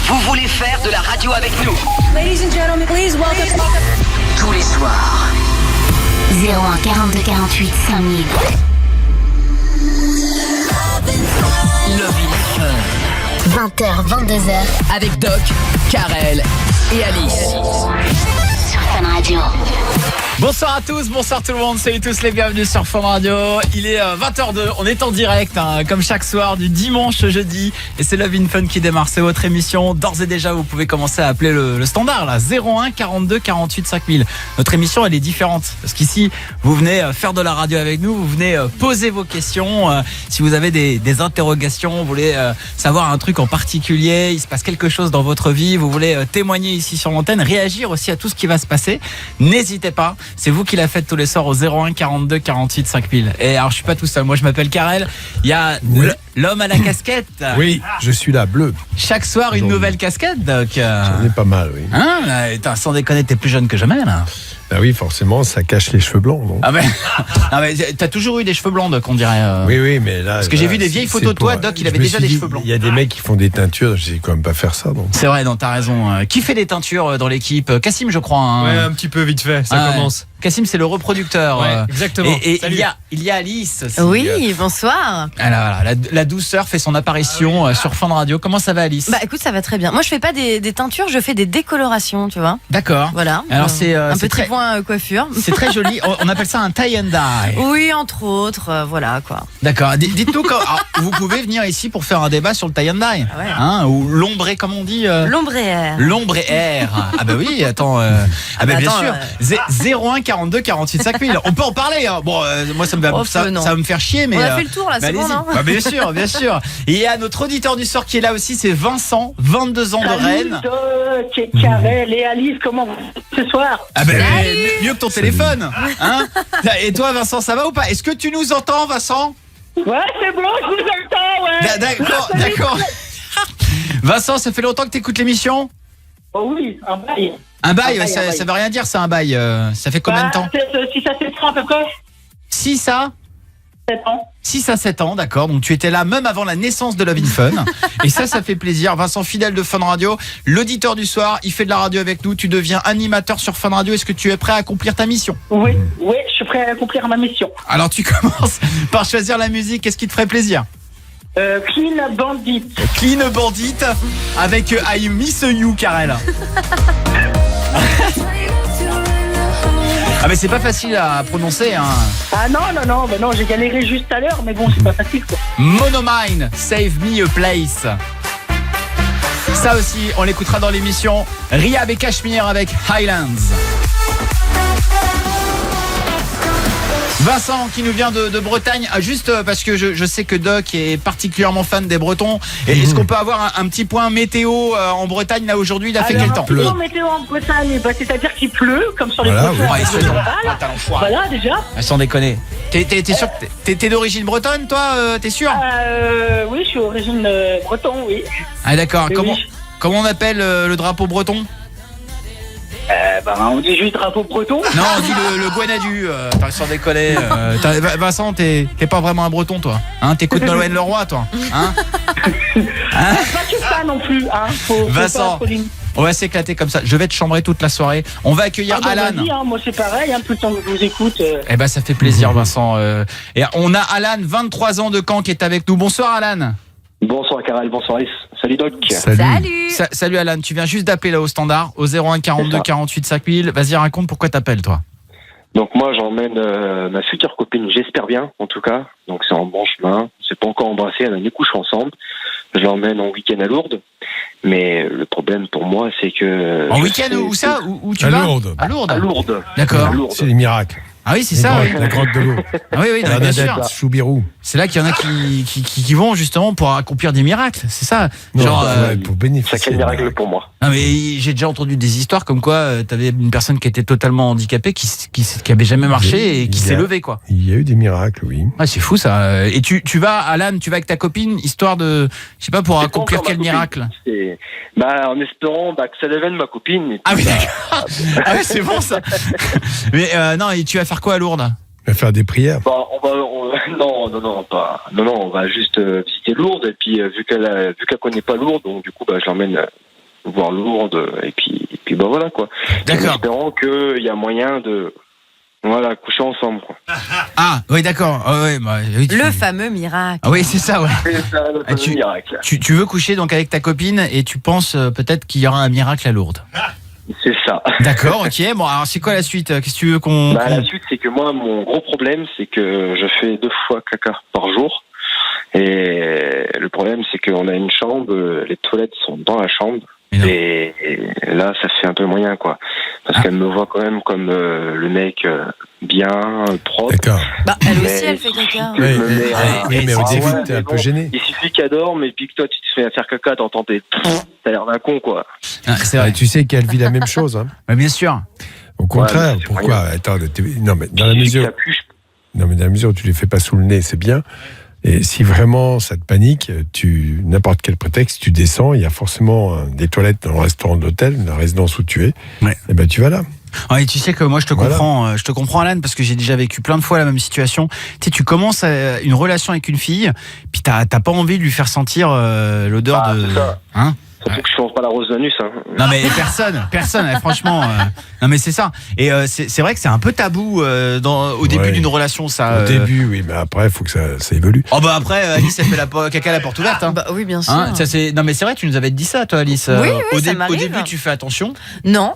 Vous voulez faire de la radio avec nous? Ladies and gentlemen, please welcome. Tous les soirs. 01 42 48 5000. Love in Fun. 20h, 22h. Avec Doc, Karel et Alice. Sur Fun Radio. Bonsoir à tous, bonsoir tout le monde, salut tous les bienvenus sur Fun Radio. Il est 20h02, on est en direct comme chaque soir du dimanche au jeudi et c'est Love in Fun qui démarre, c'est votre émission. D'ores et déjà vous pouvez commencer à appeler le standard là, 01 42 48 5000. Notre émission elle est différente parce qu'ici vous venez faire de la radio avec nous, vous venez poser vos questions. Si vous avez des interrogations, vous voulez savoir un truc en particulier, il se passe quelque chose dans votre vie, vous voulez témoigner ici sur l'antenne, réagir aussi à tout ce qui va se passer, n'hésitez pas. C'est vous qui la faites tous les soirs au 01 42 48 5000. Et alors je suis pas tout seul, moi je m'appelle Karel. Il y a l'homme à la casquette. Oui, je suis là, bleu. Chaque soir une nouvelle casquette, Doc. J'en ai pas mal, oui. Hein, sans déconner, t'es plus jeune que jamais là. Ah oui, forcément, ça cache les cheveux blancs. Donc. Ah mais t'as toujours eu des cheveux blancs, Doc, on dirait. Oui, mais là. Parce que j'ai vu des vieilles photos de toi, Doc, il avait déjà des cheveux blancs. Il y a des mecs qui font des teintures, je sais quand même pas faire ça. Donc. C'est vrai, non, t'as raison. Qui fait des teintures dans l'équipe? Cassim, je crois. Hein. Ouais, un petit peu vite fait, ça commence. Cassim, c'est le reproducteur. Ouais, exactement. Et il y a Alice. Oui, bonsoir. Alors, voilà, la douceur fait son apparition sur Fun Radio. Comment ça va, Alice? Bah écoute, ça va très bien. Moi, je fais pas des teintures, je fais des décolorations, tu vois. D'accord. Voilà. Alors c'est un c'est petit point coiffure. C'est très joli. On appelle ça un tie and dye. Oui, entre autres, voilà quoi. D'accord. Dites-nous quand vous pouvez venir ici pour faire un débat sur le tie and dye. Ouais. Hein, ou l'ombre et comme on dit. L'ombre et air. L'ombre et air. Ah bah oui, attends. Bien sûr. 01 42 48 5000. On peut en parler. Hein. Bon, moi ça va me faire chier, mais on a fait le tour là, c'est bon, non? Bah, bien sûr, bien sûr. Et il y a notre auditeur du soir qui est là aussi, c'est Vincent, 22 ans de Rennes. Salut Doc, Karel et Alice, comment vous ce soir? Ah ben mieux que ton téléphone, hein? Et toi, Vincent, ça va ou pas? Est-ce que tu nous entends, Vincent? Ouais, c'est bon, je vous entends, ouais. D'accord. Vincent, ça fait longtemps que t'écoutes l'émission? Oh oui, un bail. Un bail, ça veut rien dire, c'est un bail. Ça fait combien de temps? 6 à 7 ans à peu près. 6 à 7 ans. 6 à 7 ans, d'accord. Donc tu étais là même avant la naissance de Love in Fun. Et ça fait plaisir. Vincent, fidèle de Fun Radio, l'auditeur du soir, il fait de la radio avec nous. Tu deviens animateur sur Fun Radio. Est-ce que tu es prêt à accomplir ta mission? Oui, je suis prêt à accomplir ma mission. Alors tu commences par choisir la musique. Qu'est-ce qui te ferait plaisir? Clean Bandit. Clean Bandit avec I Miss You, Karel. Ah mais c'est pas facile à prononcer hein. Ah non, j'ai galéré juste à l'heure, mais bon, c'est pas facile quoi. Monomine, Save Me a Place. Ça aussi, on l'écoutera dans l'émission. Rihab et Cashmere avec Highlands. Vincent qui nous vient de Bretagne, juste parce que je sais que Doc est particulièrement fan des Bretons. Et est-ce qu'on peut avoir un petit point météo en Bretagne là aujourd'hui? Il a fait quel temps? Un météo en Bretagne, c'est-à-dire qu'il pleut, comme sur les voilà, côtes. Voilà déjà. Sans déconner. T'es sûr que t'es d'origine bretonne toi? T'es sûr? Oui, je suis d'origine breton, oui. Ah d'accord. Oui. Comment on appelle le drapeau breton? On dit juste drapeau breton. Non, on dit le Guanadu. Sans déconner. Vincent, t'es pas vraiment un breton, toi. Hein, t'écoutes Nolwenn Leroy, toi. Hein? Pas tout ça non plus. Hein. Vincent, on va s'éclater comme ça. Je vais te chambrer toute la soirée. On va accueillir Alan. Vas-y, hein, moi c'est pareil, tout le temps que je vous écoute. Ça fait plaisir, Vincent. Et on a Alan, 23 ans de Caen, qui est avec nous. Bonsoir, Alan. Bonsoir Karel, bonsoir Alice. Salut Doc. Salut. Salut Alan, tu viens juste d'appeler là au standard, au 01 42 48 5000. Vas-y, raconte pourquoi t'appelles toi. Donc moi j'emmène ma future copine, j'espère bien en tout cas. Donc c'est en bon chemin, on s'est pas encore embrassé, elle a une couche ensemble. Je l'emmène en week-end à Lourdes. Mais le problème pour moi c'est que... En week-end où ça? Où tu vas? Lourdes. À Lourdes. À Lourdes. D'accord. C'est les miracles. Ah oui, c'est ça, oui. La grotte de l'eau. Ah oui, bien sûr. Choubirou. C'est là qu'il y en a qui vont justement pour accomplir des miracles, c'est ça. Genre pour bénéficier. C'est quel miracle pour moi. Non mais j'ai déjà entendu des histoires comme quoi t'avais une personne qui était totalement handicapée, qui avait jamais marché et qui s'est levée quoi. Il y a eu des miracles, oui. Ah c'est fou ça. Et tu vas, Alan, tu vas avec ta copine histoire de, je sais pas, pour accomplir quel miracle? En espérant que ça devienne ma copine. Ah oui, d'accord. Ah oui, c'est bon ça. Mais non, et tu vas faire quoi à Lourdes? On va faire des prières. On va juste visiter Lourdes et puis vu qu'elle connaît pas Lourdes, donc du coup je l'emmène voire Lourdes, et puis bah voilà quoi. D'accord. En espérant qu'il y a moyen de coucher ensemble quoi. Ah, oui, d'accord. Ah, ouais, bah, oui, Le fameux miracle. Ah oui, c'est ça, ouais. C'est ça, le Ah, fameux miracle. Tu veux coucher donc avec ta copine et tu penses peut-être qu'il y aura un miracle à Lourdes. C'est ça. D'accord, ok. Bon, alors c'est quoi la suite? Qu'est-ce que tu veux qu'on... La suite, c'est que moi, mon gros problème, c'est que je fais 2 fois caca par jour. Et le problème, c'est qu'on a une chambre, les toilettes sont dans la chambre. Et là, ça fait un peu moyen, quoi. Parce qu'elle me voit quand même comme le mec bien, propre. D'accord. Bah, elle aussi, elle fait caca. Oui, mais au début, t'es un peu gêné. Il suffit qu'elle dorme, et puis que toi, tu te fais à faire caca, t'entends tes... T'as l'air d'un con, quoi. Ah, c'est vrai. Tu sais qu'elle vit la même chose. Hein. Bah, bien sûr. Au contraire, mais c'est pourquoi? Attends, non, mais dans la Il suffit mesure... qu'elle puche. Non, mais dans la mesure où tu les fais pas sous le nez, c'est bien. Et si vraiment ça te panique, n'importe quel prétexte, tu descends, il y a forcément des toilettes dans le restaurant d'hôtel, la résidence où tu es, Ouais. et ben tu vas là. Ouais, tu sais que moi je te comprends Alan, parce que j'ai déjà vécu plein de fois la même situation. Tu sais, tu commences une relation avec une fille, puis t'as pas envie de lui faire sentir l'odeur de... C'est ça. Hein? Surtout que je change pas la rose d'anus. Hein. Non mais personne, franchement. Non mais c'est ça. Et c'est vrai que c'est un peu tabou au début Ouais. d'une relation, ça. Au début, oui, mais après, il faut que ça évolue. Oh bah après, Alice, elle fait caca à la porte ouverte. Hein. Bah oui, bien sûr. Hein, ça, non mais c'est vrai, tu nous avais dit ça, toi, Alice. Oui, ça au m'arrive. début, tu fais attention. Non.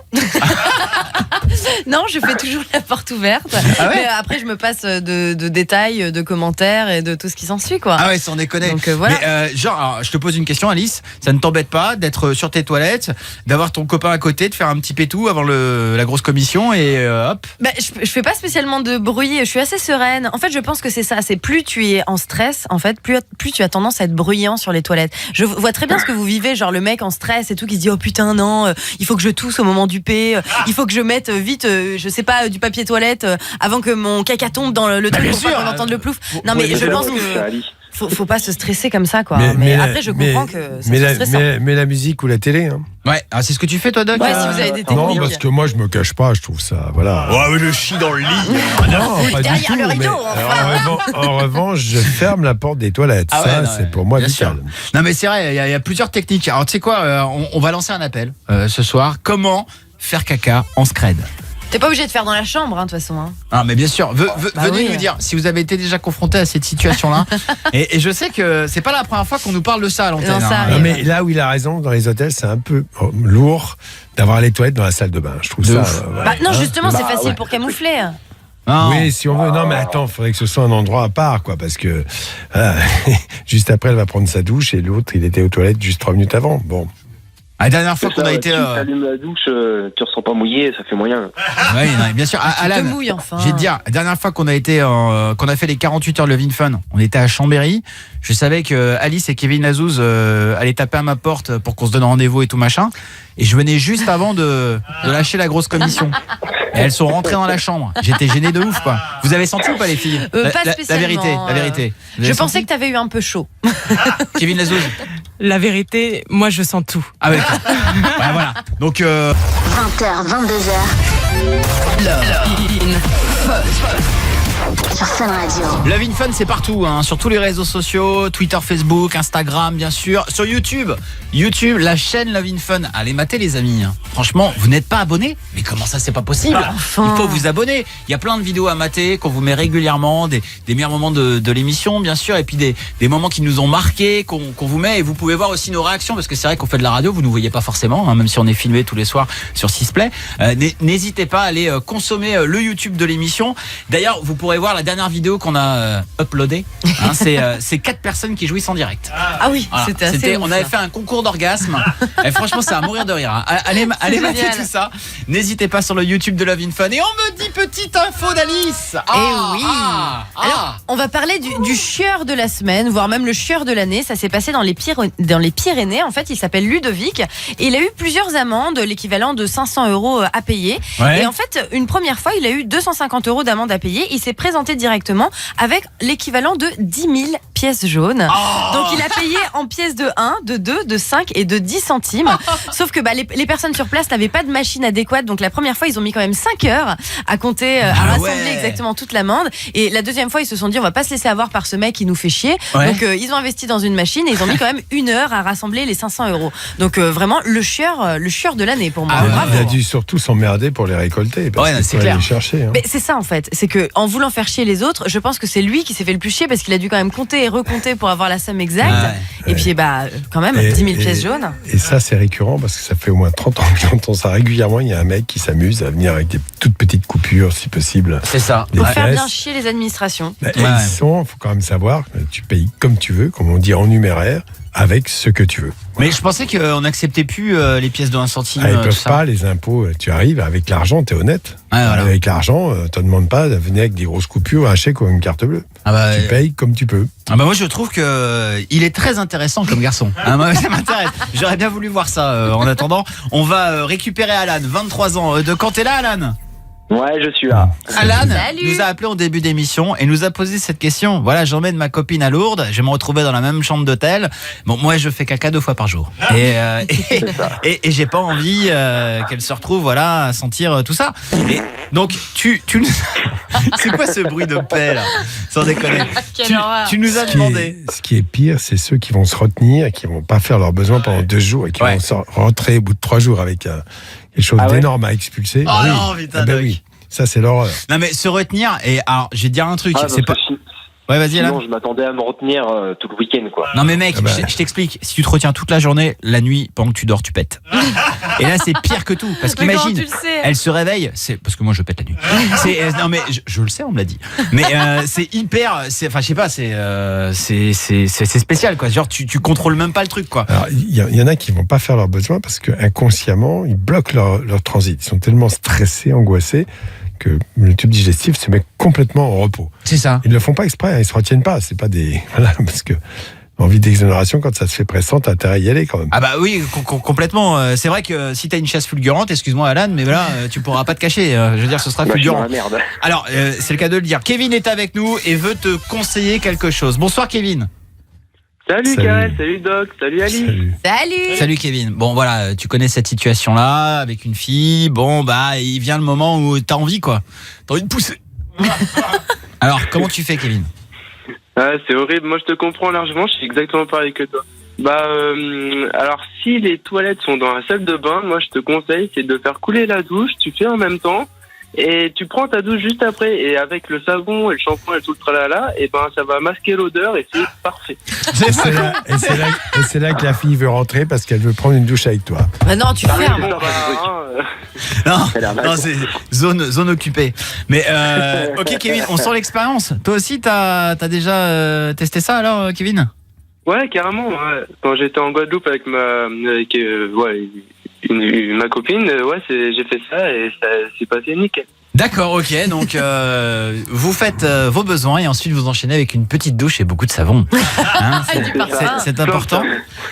Non, je fais toujours la porte ouverte. Ah ouais. Mais après, je me passe de détails, de commentaires et de tout ce qui s'ensuit, quoi. Ah ouais, sans déconner. Donc, voilà. Mais alors, je te pose une question, Alice. Ça ne t'embête pas d'être sur tes toilettes, d'avoir ton copain à côté, de faire un petit pétou avant la grosse commission et hop. Bah, je fais pas spécialement de bruit, je suis assez sereine. En fait, je pense que c'est ça, c'est plus tu es en stress, en fait, plus tu as tendance à être bruyant sur les toilettes. Je vois très bien ce que vous vivez, genre le mec en stress et tout qui se dit oh putain non, il faut que je tousse au moment du P, il faut que je mette vite, je sais pas, du papier toilette avant que mon caca tombe dans le truc pour pas qu'on entende le plouf. Non mais je pense que faut pas se stresser comme ça, quoi. Mais après, je comprends que c'est stressant. Mais la musique ou la télé, hein. Ouais, c'est ce que tu fais, toi, Doc. Ouais, si vous avez des techniques. Non, parce que moi, je me cache pas, je trouve ça, voilà. Ouais, mais le chi dans le lit. Non, pas du derrière tout, le rideau, mais en revanche, je ferme la porte des toilettes. Ah ouais, ça, non, c'est pour moi bien vital. sûr. Non, mais c'est vrai, il y a plusieurs techniques. Alors, tu sais quoi, on va lancer un appel ce soir. Comment faire caca en scred? T'es pas obligé de faire dans la chambre, hein, de toute façon. Hein. Ah, mais bien sûr. Venez oui. nous dire si vous avez été déjà confronté à cette situation-là. et je sais que c'est pas la première fois qu'on nous parle de ça à l'antenne. Non, ça hein. arrive. Non, mais là où il a raison, dans les hôtels, c'est un peu lourd d'avoir les toilettes dans la salle de bain. Je trouve De ça. ouf. Bah non, justement, c'est Bah, facile ouais. pour camoufler. Non. Oui, si on veut. Non, mais attends, il faudrait que ce soit un endroit à part, quoi, parce que juste après, elle va prendre sa douche et l'autre, il était aux toilettes juste 3 minutes avant. Bon. La dernière fois qu'on a été. Tu allumes la douche, tu ressens pas mouillé, ça fait moyen. Ouais, non, bien sûr. Tu te Alan, mouilles, enfin. je vais te dire, la dernière fois qu'on a été, qu'on a fait les 48 heures Love in Fun, on était à Chambéry. Je savais que Alice et Kevin Lazouz allaient taper à ma porte pour qu'on se donne rendez-vous et tout machin. Et je venais juste avant de lâcher la grosse commission. Et elles sont rentrées dans la chambre. J'étais gêné de ouf, quoi. Vous avez senti ou pas, les filles? Pas spécialement. La vérité. Vous Je avez pensais senti que t'avais eu un peu chaud. Kevin Lazouz. La vérité, moi je sens tout. Ah ouais. Ouais, voilà. Donc 20h, 22h. Sur Fun Radio. Love in Fun, c'est partout, hein, sur tous les réseaux sociaux, Twitter, Facebook, Instagram, bien sûr, sur YouTube, la chaîne Love in Fun. Allez mater, les amis. Franchement, vous n'êtes pas abonnés? Mais comment ça, c'est pas possible? Enfin. Il faut vous abonner. Il y a plein de vidéos à mater qu'on vous met régulièrement, des meilleurs moments de l'émission, bien sûr, et puis des moments qui nous ont marqués, qu'on vous met. Et vous pouvez voir aussi nos réactions, parce que c'est vrai qu'on fait de la radio, vous nous voyez pas forcément, hein, même si on est filmé tous les soirs sur Sisplay. N'hésitez pas à aller consommer le YouTube de l'émission. D'ailleurs, vous pourrez voir la dernière vidéo qu'on a uploadée. Hein, c'est 4 personnes qui jouissent en direct. Ah oui, Voilà. c'était assez ouf, On avait ça. fait un concours d'orgasme. Et franchement, c'est à mourir de rire. Hein. Allez mater génial. tout ça. N'hésitez pas sur le YouTube de Love in Fun. Et on me dit petite info d'Alice. oui. Alors, on va parler du chieur de la semaine, voire même le chieur de l'année. Ça s'est passé dans les Pyrénées. En fait, il s'appelle Ludovic. Et il a eu plusieurs amendes, l'équivalent de 500 € à payer. Ouais. Et en fait, une première fois, il a eu 250 € d'amende à payer. Il s'est présenté directement avec l'équivalent de 10 000 pièces jaunes. Donc il a payé en pièces de 1, de 2, de 5 et de 10 centimes. Sauf que les personnes sur place n'avaient pas de machine adéquate. Donc la première fois, ils ont mis quand même 5 heures à compter, à rassembler exactement toute l'amende. Et la deuxième fois, ils se sont dit, on va pas se laisser avoir par ce mec qui nous fait chier. Donc ils ont investi dans une machine et ils ont mis quand même 1 heure à rassembler les 500 €. Donc vraiment le chieur de l'année pour moi. Il a dû surtout s'emmerder pour les récolter. C'est clair. Les chercher, hein. Mais c'est ça en fait, c'est que en voulant faire chier les autres, je pense que c'est lui qui s'est fait le plus chier parce qu'il a dû quand même compter et recompter pour avoir la somme exacte. Et puis quand même 10 000 pièces jaunes. Et ça c'est récurrent parce que ça fait au moins 30 ans que j'entends ça régulièrement. Il y a un mec qui s'amuse à venir avec des toutes petites coupures si possible. C'est ça. Pour faire bien chier les administrations. Il faut quand même savoir que tu payes comme tu veux, comme on dit en numéraire, avec ce que tu veux. Mais je pensais qu'on n'acceptait plus les pièces de 1 centime. Ils peuvent pas, les impôts. Tu arrives avec l'argent, t'es honnête. Avec l'argent, te demande pas de venir avec des grosses coupures, un chèque ou une carte bleue. Tu payes comme tu peux. Moi je trouve que il est très intéressant comme garçon. Moi, ça m'intéresse. J'aurais bien voulu voir ça. En attendant, on va récupérer Alan, 23 ans. De quand t'es là, Alan ? Ouais, je suis là. Alan nous a appelé en début d'émission et nous a posé cette question. Voilà, j'emmène ma copine à Lourdes, je vais me retrouver dans la même chambre d'hôtel. Bon, moi, je fais caca 2 fois par jour. Et j'ai pas envie qu'elle se retrouve, voilà, à sentir tout ça. Et donc, tu nous... C'est quoi ce bruit de paix, là ? Sans déconner. Tu nous as demandé. Ce qui est pire, c'est ceux qui vont se retenir et qui vont pas faire leurs besoins pendant 2 jours et qui vont rentrer au bout de 3 jours avec quelque chose d'énorme à expulser. Non, putain, oui. Ça, c'est l'horreur. Non, mais se retenir, et alors, je vais te dire un truc, c'est pas... Ouais, vas-y, Alan. Sinon, je m'attendais à me retenir tout le week-end, quoi. Non, mais mec, je t'explique. Si tu te retiens toute la journée, la nuit, pendant que tu dors, tu pètes. Et là, c'est pire que tout. Parce qu'imagine, elle se réveille. C'est parce que moi, je pète la nuit. Non, mais je le sais, on me l'a dit. Mais c'est hyper. Enfin, je sais pas. C'est spécial, quoi. Genre, tu contrôles même pas le truc, quoi. Alors, il y en a qui vont pas faire leurs besoins parce que inconsciemment, ils bloquent leur transit. Ils sont tellement stressés, angoissés, que le tube digestif se met complètement en repos. C'est ça. Ils ne le font pas exprès, ils se retiennent pas. C'est pas des. Voilà, parce que envie d'exonération, quand ça se fait pressant, t'as intérêt à y aller quand même. Ah bah oui, complètement. C'est vrai que si t'as une chasse fulgurante, excuse-moi Alan, mais voilà, tu pourras pas te cacher. Je veux dire, ce sera fulgurant. Merde. Alors, c'est le cas de le dire. Kevin est avec nous et veut te conseiller quelque chose. Bonsoir Kevin. Salut Karel, salut Doc, salut Alice. Salut Kevin. Bon voilà, tu connais cette situation-là avec une fille. Bon bah, il vient le moment où t'as envie quoi. T'as envie de pousser. Alors, comment tu fais Kevin ? C'est horrible, moi je te comprends largement, je suis exactement pareil que toi. Alors si les toilettes sont dans la salle de bain, moi je te conseille c'est de faire couler la douche, tu fais en même temps. Et tu prends ta douche juste après et avec le savon et le shampoing et tout le tralala, et ça va masquer l'odeur et c'est parfait. Et c'est là que la fille veut rentrer parce qu'elle veut prendre une douche avec toi. Bah non, tu fermes. Non, c'est zone occupée. Mais ok Kevin, on sent l'expérience. Toi aussi t'as déjà testé ça alors Kevin ? Ouais, carrément. Ouais. Quand j'étais en Guadeloupe avec ma copine, j'ai fait ça et ça s'est passé nickel. D'accord, ok. Donc, vous faites vos besoins et ensuite vous enchaînez avec une petite douche et beaucoup de savon. Hein, c'est important.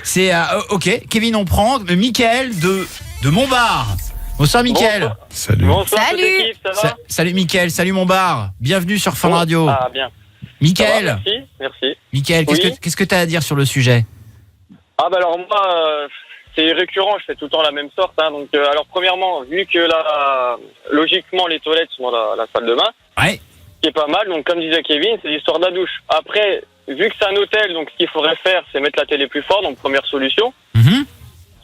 C'est ok. Kevin, on prend Mickaël de Montbar. Bonsoir Mickaël. Salut. Bonsoir, salut. Ça va ? Salut Mickaël. Salut Montbar. Bienvenue sur Fun Radio. Ah bien. Mickaël. Merci. Mickaël, qu'est-ce que tu as à dire sur le sujet ? Ah bah alors moi. C'est récurrent, je fais tout le temps la même sorte. Hein. Donc, alors premièrement, vu que là, logiquement, les toilettes sont dans la salle de bain, ce qui est pas mal. Donc, comme disait Kevin, c'est l'histoire de la douche. Après, vu que c'est un hôtel, donc ce qu'il faudrait faire, c'est mettre la télé plus fort. Donc, première solution,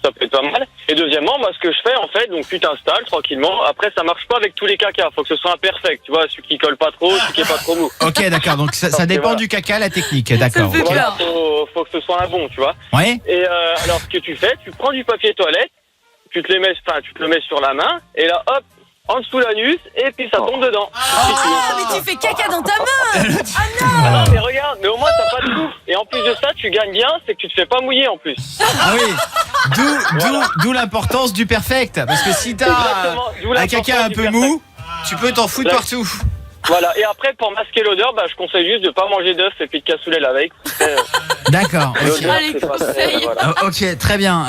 ça peut être pas mal. Et deuxièmement, moi, ce que je fais, en fait, donc tu t'installes tranquillement. Après, ça marche pas avec tous les cacas. Faut que ce soit imperfect. Tu vois, celui qui colle pas trop, celui qui est pas trop mou. Ok, d'accord. Donc, ça dépend du caca, la technique. D'accord. Voilà, faut que ce soit un bon, tu vois. Ouais. Et alors, ce que tu fais, tu prends du papier toilette, tu te le mets sur la main, et là, hop, en dessous l'anus, et puis ça tombe dedans. Mais tu fais caca dans ta main. Ah non, mais regarde, mais au moins t'as pas de bouffe. Et en plus de ça, tu gagnes bien, c'est que tu te fais pas mouiller en plus. Ah oui. D'où l'importance du perfect. Parce que si t'as un caca un peu mou, tu peux t'en foutre partout. Voilà. Et après, pour masquer l'odeur, je conseille juste de pas manger d'œufs et puis de cassoulet la veille. D'accord. Ok. L'odeur, Allez, c'est pas très, conseil. voilà. Ok, très bien.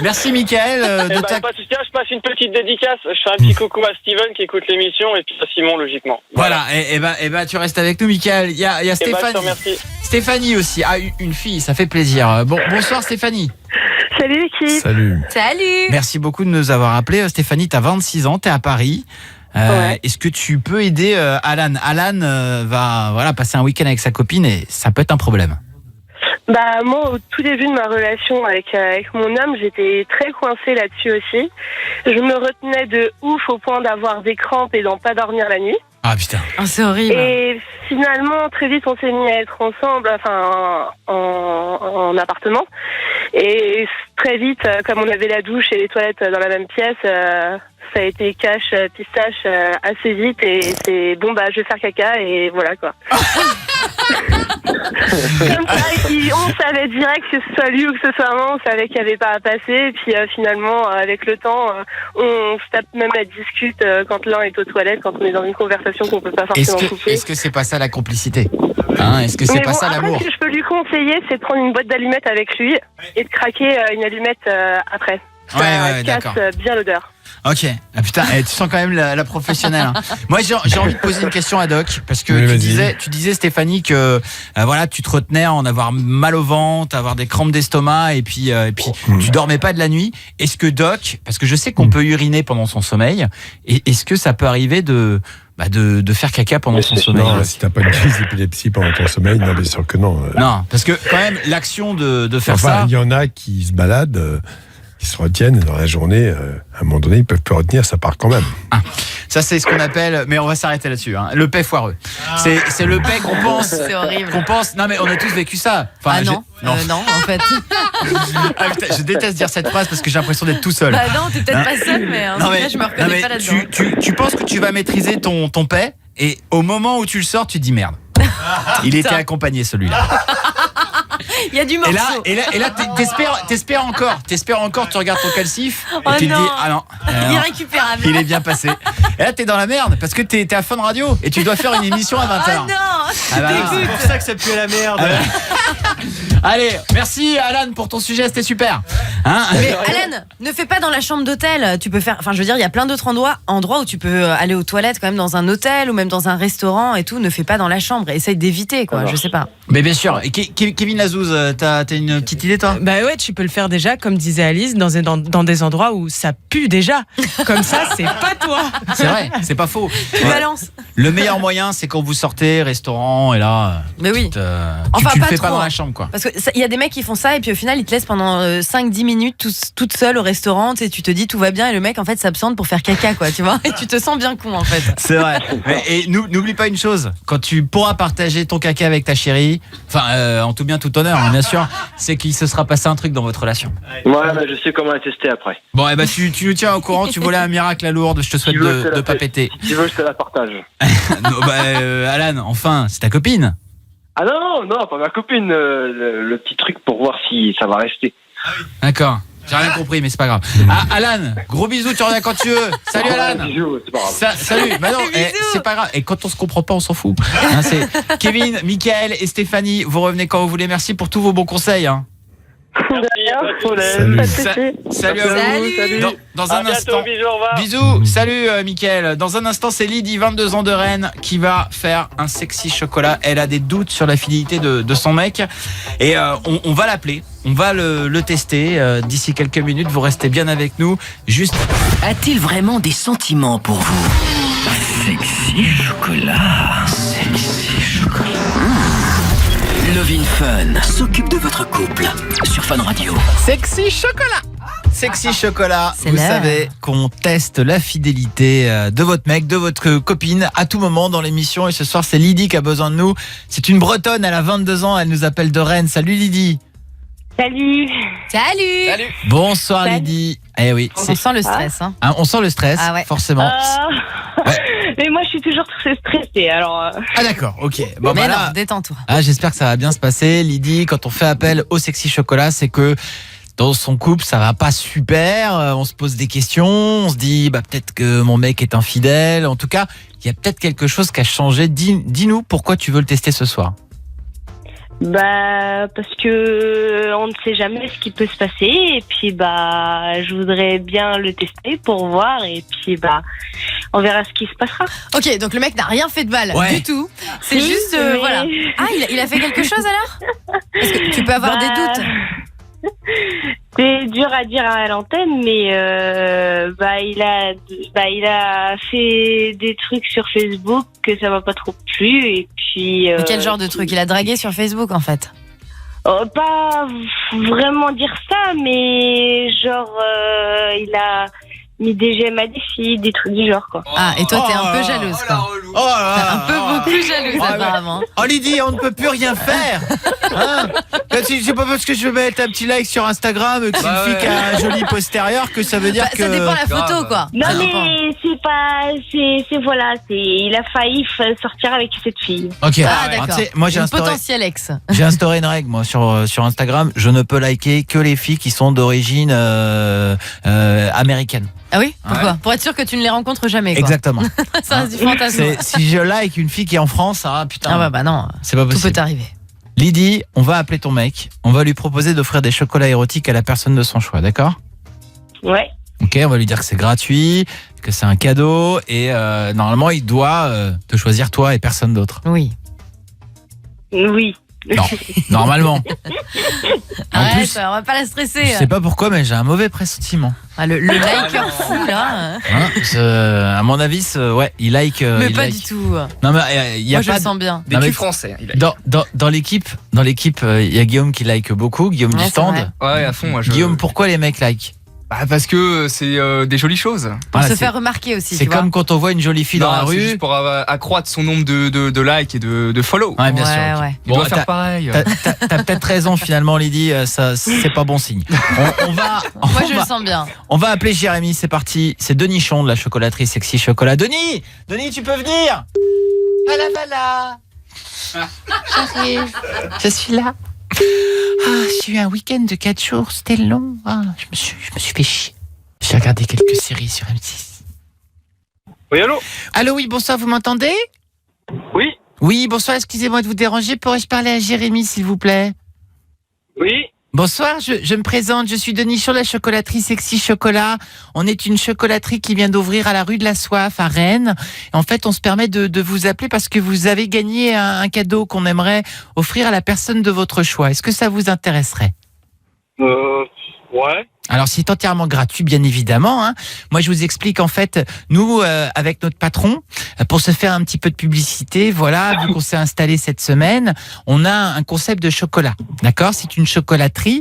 Merci Mickaël de ta... Pas de souci, je passe une petite dédicace. Je fais un petit coucou à Steven qui écoute l'émission et puis à Simon, logiquement. Voilà, et ben tu restes avec nous Mickaël. Il y a Et je te Stéphanie. remercie. Stéphanie aussi. Ah, une fille, ça fait plaisir. Bonsoir Stéphanie. Salut l'équipe. Salut. Salut. Merci beaucoup de nous avoir appelés. Stéphanie, t'as 26 ans, t'es à Paris. Ouais. Est-ce que tu peux aider Alan? Alan va passer un week-end avec sa copine et ça peut être un problème. Moi, au tout début de ma relation avec mon homme, j'étais très coincée là-dessus aussi. Je me retenais de ouf au point d'avoir des crampes et d'en pas dormir la nuit. Ah putain. Oh, c'est horrible. Et finalement, très vite, on s'est mis à être ensemble, en appartement. Et très vite, comme on avait la douche et les toilettes dans la même pièce, ça a été cache, pistache assez vite. Et c'est bon, je vais faire caca et voilà quoi. Comme ça, et puis on savait direct que ce soit lui ou que ce soit moi, on savait qu'il n'y avait pas à passer. Et puis finalement, avec le temps, on se tape même à discute quand l'un est aux toilettes, quand on est dans une conversation qu'on peut pas forcément couper. Est-ce que c'est pas ça la complicité? Est-ce que c'est pas ça l'amour? Ce que je peux lui conseiller, c'est de prendre une boîte d'allumettes avec lui et de craquer une allumette après. Ça casse bien l'odeur. Ok. Ah putain, tu sens quand même la professionnelle. Hein. Moi, j'ai envie de poser une question à Doc parce que tu disais Stéphanie que tu te retenais à en avoir mal au ventre, avoir des crampes d'estomac et puis tu dormais pas de la nuit. Est-ce que Doc, parce que je sais qu'on peut uriner pendant son sommeil, est-ce que ça peut arriver de faire caca pendant son sommeil? Non, si t'as pas une crise d'épilepsie pendant ton sommeil, non, bien sûr que non. Non, parce que quand même l'action de faire ça. Il y en a qui se baladent. Qui se retiennent dans la journée, à un moment donné, ils peuvent plus retenir, ça part quand même. Ah, ça c'est ce qu'on appelle, mais on va s'arrêter là-dessus. Hein, le paix foireux. C'est le paix qu'on pense. C'est horrible. Non mais on a tous vécu ça. Enfin, non, en fait. Ah, putain, je déteste dire cette phrase parce que j'ai l'impression d'être tout seul. Non, t'es peut-être pas seul, mais en tout cas, je me reconnais pas là-dedans. Tu penses que tu vas maîtriser ton paix et au moment où tu le sors, tu te dis merde. Il était accompagné celui-là. Il y a du morceau. Et là t'espères encore, tu regardes ton calcif et tu te dis ah non, irrécupérable. Il est bien passé. Et là t'es dans la merde parce que t'es à Fun Radio et tu dois faire une émission à 20h. Ah non, c'est pour ça que ça pue à la merde. Allez, merci Alan pour ton sujet, c'était super. Mais Alan, ne fais pas dans la chambre d'hôtel. Tu peux faire, je veux dire, il y a plein d'autres endroits où tu peux aller aux toilettes quand même dans un hôtel ou même dans un restaurant et tout. Ne fais pas dans la chambre. Essaye d'éviter quoi. Je sais pas. Mais bien sûr. Et Kevin Lazouz, t'as une petite idée toi? Ouais, tu peux le faire déjà, comme disait Alice, dans des endroits où ça pue déjà. Comme ça, c'est pas toi. C'est vrai, c'est pas faux. Tu balances. Le meilleur moyen, c'est quand vous sortez, restaurant, et là. Mais oui. Tu le fais pas dans la chambre, quoi. Parce que il y a des mecs qui font ça et puis au final ils te laissent pendant 5-10 minutes toute seule au restaurant. Tu te dis tout va bien et le mec en fait s'absente pour faire caca, quoi, tu vois. Et tu te sens bien con en fait. C'est vrai. Et n'oublie pas une chose, quand tu pourras partager ton caca avec ta chérie, en tout bien tout honneur, bien sûr, c'est qu'il se sera passé un truc dans votre relation. Ouais, je sais comment la tester après. Bon, tu nous tiens au courant, tu volais un miracle à Lourdes, je te souhaite de pas péter. Si tu veux, je te la partage. Non, Alan, enfin, c'est ta copine. Ah non, pas ma copine. Le petit truc pour voir si ça va rester. D'accord. J'ai rien compris, mais c'est pas grave. Alan, gros bisous, tu reviens quand tu veux. Salut Alan. Bisous, c'est pas grave. Salut. Non, c'est pas grave. Et quand on se comprend pas, on s'en fout. C'est Kevin, Mickaël et Stéphanie. Vous revenez quand vous voulez. Merci pour tous vos bons conseils. Salut à vous. Dans un instant. Bisous, au revoir. Bisous. Salut Mickaël. Dans un instant, c'est Lydie, 22 ans de Rennes, qui va faire un sexy chocolat. Elle a des doutes sur la fidélité de son mec. Et on va l'appeler. On va le tester d'ici quelques minutes. Vous restez bien avec nous. Juste. A-t-il vraiment des sentiments pour vous? Sexy chocolat. Sexy chocolat. Lovin Fun s'occupe de votre couple sur Fun Radio. Sexy chocolat. Sexy chocolat, C'est vous l'heure. savez qu'on teste la fidélité de votre mec, de votre copine à tout moment dans l'émission. Et ce soir, c'est Lydie qui a besoin de nous. C'est une Bretonne, elle a 22 ans, elle nous appelle de Rennes. Salut Lydie. Salut. Salut. Bonsoir Salut. Lydie. Eh oui, On sent le stress. Hein. on sent le stress, forcément. Mais moi, je suis toujours très stressée, alors... Ah d'accord, ok. Bon, Mais bah non, là, détends-toi. j'espère que ça va bien se passer. Lydie, quand on fait appel au sexy chocolat, c'est que dans son couple, ça va pas super. On se pose des questions. On se dit, peut-être que mon mec est infidèle. En tout cas, il y a peut-être quelque chose qui a changé. Dis-nous pourquoi tu veux le tester ce soir. Bah, parce que on ne sait jamais ce qui peut se passer, et puis bah, je voudrais bien le tester pour voir, et puis bah, on verra ce qui se passera. Ok, donc le mec n'a rien fait de mal du tout. C'est Si, juste, mais- voilà. Ah, il a fait quelque chose alors? Parce que tu peux avoir des doutes. C'est dur à dire à l'antenne, mais il a fait des trucs sur Facebook que ça m'a pas trop plu, et puis. Mais quel genre de truc? Il a dragué sur Facebook en fait. Pas vraiment dire ça, mais genre il a mis des gemmes à des filles, des trucs du genre quoi. Ah, et toi t'es un peu jalouse quoi. Un peu beaucoup jalouse apparemment. Oh Lydie, on ne peut plus rien faire. Hein, c'est pas parce que je vais mettre un petit like sur Instagram que c'est une fille qui a un joli postérieur que ça veut dire que. Ça dépend la photo quoi. Non Ça mais dépend. il a failli sortir avec cette fille. Ok. Ah d'accord. Tu sais, moi j'ai Une instauré. potentielle ex. J'ai instauré une règle moi sur Instagram, je ne peux liker que les filles qui sont d'origine américaine. Ah oui? Pourquoi? Pour être sûr que tu ne les rencontres jamais quoi. Exactement. Ça reste du fantasme. Si je like une fille qui est en France, putain. Ah bah non. C'est pas Tout possible. peut arriver. Lydie, on va appeler ton mec, on va lui proposer d'offrir des chocolats érotiques à la personne de son choix, d'accord? Ouais. Ok, on va lui dire que c'est gratuit, que c'est un cadeau et normalement il doit te choisir toi et personne d'autre. Oui. Oui. Non, normalement. En Arrête, plus, on va pas la stresser. je sais pas pourquoi, mais j'ai un mauvais pressentiment. Ah, le liker fou là. À mon avis, il like. Mais il pas like. du tout. Non mais il y a Moi je pas le sens bien. Non, mais français. dans l'équipe, il y a Guillaume qui like beaucoup, Guillaume Ouais, du c'est stand. vrai. Ouais, à fond. Moi, Guillaume, pourquoi les mecs like? Parce que c'est des jolies choses. Pour Voilà, se c'est- faire remarquer aussi. C'est tu vois. comme quand on voit une jolie fille dans la C'est rue. juste pour accroître son nombre de likes et de follow. Ouais, bien Ouais, sûr. ok. ouais. Il doit faire pareil. T'as peut-être raison finalement, Lydie. Ça, c'est pas bon signe. Moi je le sens bien. On va appeler Jérémy. C'est parti. C'est Denichon de la chocolaterie Sexy Chocolat. Denis, tu peux venir? Voilà. J'arrive. Je suis là. J'ai eu un week-end de 4 jours. C'était long. Je me suis fait chier. J'ai regardé quelques séries sur M6. Oui, allô? Allô, oui, bonsoir. Vous m'entendez? Oui. Oui, bonsoir. Excusez-moi de vous déranger. Pourrais-je parler à Jérémy, s'il vous plaît? Oui. Bonsoir, je me présente, je suis Denichon de la chocolaterie Sexy Chocolat. On est une chocolaterie qui vient d'ouvrir à la rue de la Soif à Rennes. En fait, on se permet de vous appeler parce que vous avez gagné un cadeau qu'on aimerait offrir à la personne de votre choix. Est-ce que ça vous intéresserait? Ouais. Alors c'est entièrement gratuit bien évidemment. Moi je vous explique en fait, nous avec notre patron, pour se faire un petit peu de publicité, voilà, vu qu'on s'est installé cette semaine, on a un concept de chocolat, d'accord? C'est une chocolaterie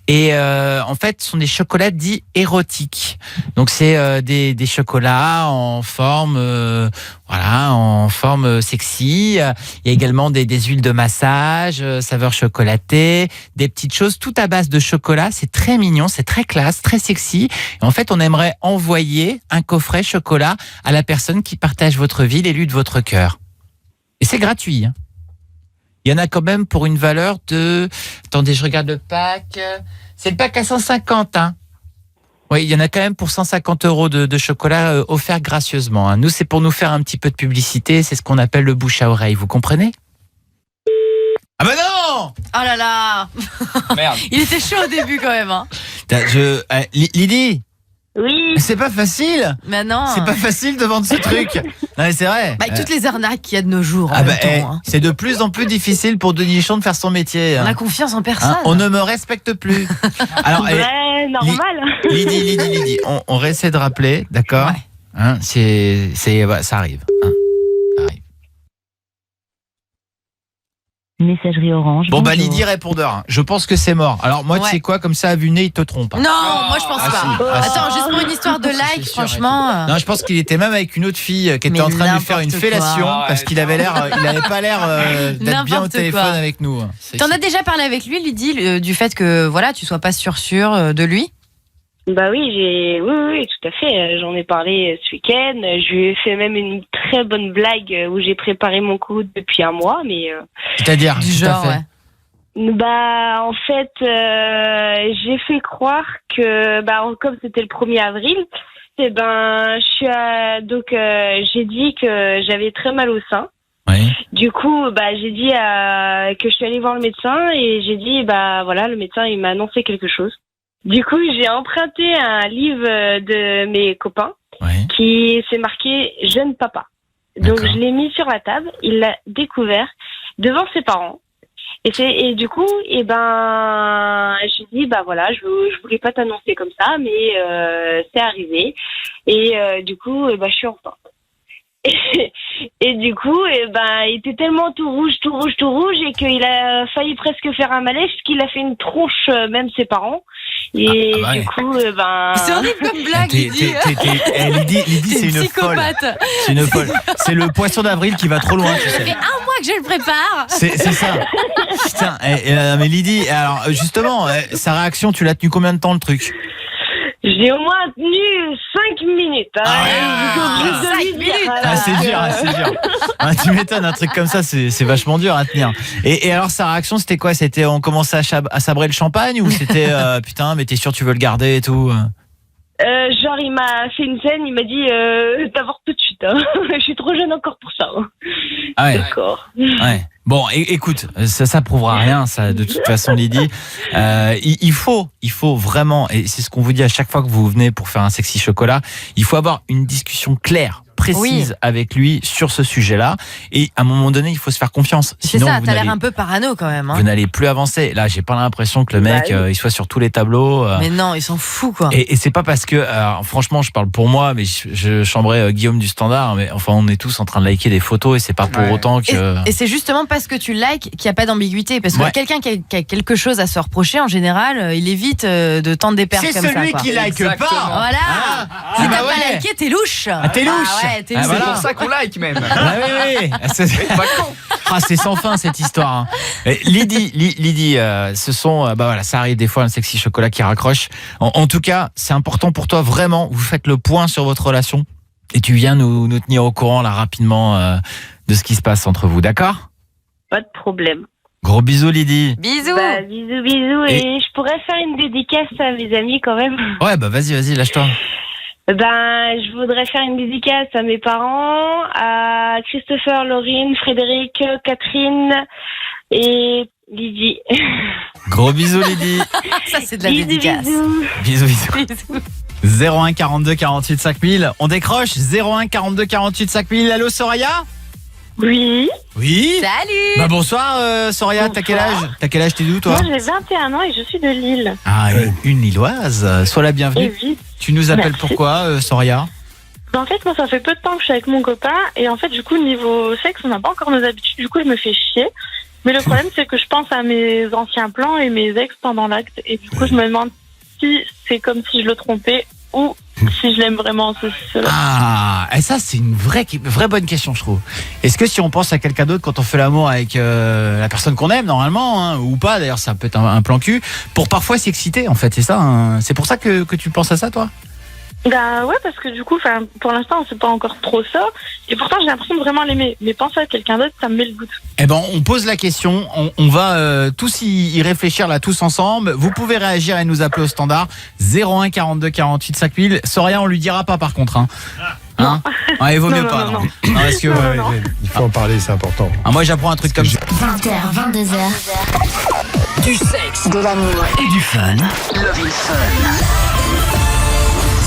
et en fait ce sont des chocolats dits érotiques. Donc c'est des chocolats en forme en forme sexy. Il y a également des huiles de massage, saveur chocolatée, des petites choses tout à base de chocolat. C'est très mignon, c'est très classe, très sexy. Et en fait, on aimerait envoyer un coffret chocolat à la personne qui partage votre vie, l'élu de votre cœur. Et c'est gratuit. Il y en a quand même pour une valeur de... Attendez, je regarde le pack. C'est le pack à 150, Oui, il y en a quand même pour 150 € de chocolat offert gracieusement. Nous, c'est pour nous faire un petit peu de publicité. C'est ce qu'on appelle le bouche à oreille. Vous comprenez? Ah bah non! Oh là là. Merde. Il était chaud au début quand même. Lydie, Oui. c'est pas facile. Mais non. C'est pas facile de vendre ce truc. Non mais c'est vrai. Avec toutes les arnaques qu'il y a de nos jours en même temps. C'est de plus en plus difficile pour Denichon de faire son métier. On a confiance en personne. On ne me respecte plus. Alors, Ouais, normal. Lydie, on réessaie de rappeler, d'accord? Ouais. Ça arrive. Ça arrive. Messagerie Orange. Bon, bonjour. Lydie, répondeur. Je pense que c'est mort. Alors, moi, tu sais quoi, comme ça, à vue nez, il te trompe. Non, moi je pense pas. si. Attends, juste pour une histoire de like, sûr, franchement. Non, je pense qu'il était même avec une autre fille qui était Mais en train de lui faire une n'importe fellation quoi. parce qu'il avait pas l'air d'être bien au N'importe téléphone quoi. avec nous. T'en as déjà parlé avec lui, Lydie, du fait que voilà, tu sois pas sûr de lui? Bah oui, oui, tout à fait. J'en ai parlé ce week-end. Je lui ai fait même une très bonne blague où j'ai préparé mon coup depuis un mois, mais. C'est-à-dire Du tout à genre, fait. ouais. En fait, j'ai fait croire que, comme c'était le 1er avril, j'ai dit que j'avais très mal au sein. Oui. Du coup, j'ai dit que je suis allée voir le médecin et j'ai dit, le médecin, il m'a annoncé quelque chose. Du coup, j'ai emprunté un livre de mes copains qui s'est marqué « Jeune papa ». Donc, je l'ai mis sur la table, il l'a découvert devant ses parents. Et du coup, j'ai dit, je voulais pas t'annoncer comme ça, mais c'est arrivé. Et du coup, je suis enceinte. Et du coup, il était tellement tout rouge, et qu'il a failli presque faire un malaise, qu'il a fait une tronche, même ses parents. Et du coup, C'est horrible comme blague, Lydie. Lydie, c'est une folle. C'est une folle. C'est le poisson d'avril qui va trop loin, tu sais. Ça fait 1 mois que je le prépare. C'est ça. Putain, mais Lydie, alors justement, sa réaction, tu l'as tenu combien de temps le truc ? J'ai au moins tenu 5 minutes. 5 minutes. C'est dur. Tu m'étonnes, un truc comme ça, c'est vachement dur à tenir. Et alors, sa réaction, c'était quoi ? C'était on commençait à sabrer le champagne ou c'était putain, mais t'es sûr tu veux le garder et tout ? Il m'a fait une scène, il m'a dit t'avortes tout de suite. Hein. Je suis trop jeune encore pour ça. Hein. Ah ouais. D'accord. Ouais. Bon, écoute, ça prouvera rien, ça, de toute façon, Lydie. Il faut vraiment, et c'est ce qu'on vous dit à chaque fois que vous venez pour faire un sexy chocolat, il faut avoir une discussion claire, précise avec lui sur ce sujet-là. Et à un moment donné, il faut se faire confiance. C'est Sinon, ça, t'as l'air un peu parano quand même. Hein. Vous n'allez plus avancer. Là, j'ai pas l'impression que le mec, il soit sur tous les tableaux. Mais non, il s'en fout, quoi. Et c'est pas parce que, franchement, je parle pour moi, mais je chambrais Guillaume du Standard, mais enfin, on est tous en train de liker des photos et c'est pas pour autant que... Et c'est justement parce que tu likes qu'il n'y a pas d'ambiguïté. Parce que quelqu'un qui a quelque chose à se reprocher, en général, il évite de tendre des perches comme ça. C'est celui qui like pas. Voilà. Si t'as pas liké, t'es louche. T'es louche. T'es louche. C'est pour ça qu'on like même. Oui. C'est sans fin cette histoire. Hein. Lydie, ce sont, ça arrive des fois un sexy chocolat qui raccroche. En tout cas, c'est important pour toi vraiment. Vous faites le point sur votre relation et tu viens nous tenir au courant là rapidement de ce qui se passe entre vous, d'accord ? Pas de problème. Gros bisous, Lydie. Bisous. Bisous. Et je pourrais faire une dédicace à mes amis quand même. Ouais, vas-y, lâche-toi. Je voudrais faire une dédicace à mes parents, à Christopher, Laurine, Frédéric, Catherine et Lydie. Gros bisous, Lydie. Ça, c'est de la dédicace. Bisous. 01 42 48 5000. On décroche. 01 42 48 5000. Allô, Soraya ? Oui. Salut. Bonsoir, Soraya. T'as quel âge ? T'es d'où, toi ? Moi, j'ai 21 ans et je suis de Lille. Ah, une Lilloise. Sois la bienvenue. Oui. Tu nous appelles pourquoi, Soraya ? En fait, moi, ça fait peu de temps que je suis avec mon copain. Et en fait, du coup, niveau sexe, on n'a pas encore nos habitudes. Du coup, je me fais chier. Mais le problème, c'est que je pense à mes anciens plans et mes ex pendant l'acte. Et du coup, je me demande si c'est comme si je le trompais ou si je l'aime vraiment, cela. Ah, et ça, c'est une vraie bonne question, je trouve. Est-ce que si on pense à quelqu'un d'autre quand on fait l'amour avec la personne qu'on aime, normalement, hein, ou pas, d'ailleurs, ça peut être un plan cul, pour parfois s'exciter, en fait, c'est ça, hein. C'est pour ça que tu penses à ça, toi ? Ouais, parce que du coup, pour l'instant, on sait pas encore trop ça. Et pourtant, j'ai l'impression de vraiment l'aimer. Mais penser à quelqu'un d'autre, ça me met le doute. On pose la question. On va tous y réfléchir là, tous ensemble. Vous pouvez réagir et nous appeler au standard 01 42 48 5000. Soraya, on lui dira pas par contre. Hein il vaut mieux pas. Non. Parce que il faut en parler, c'est important. Moi, j'apprends un truc comme ça. 20h, 22h. Du sexe, de l'amour et du fun. Love is Fun.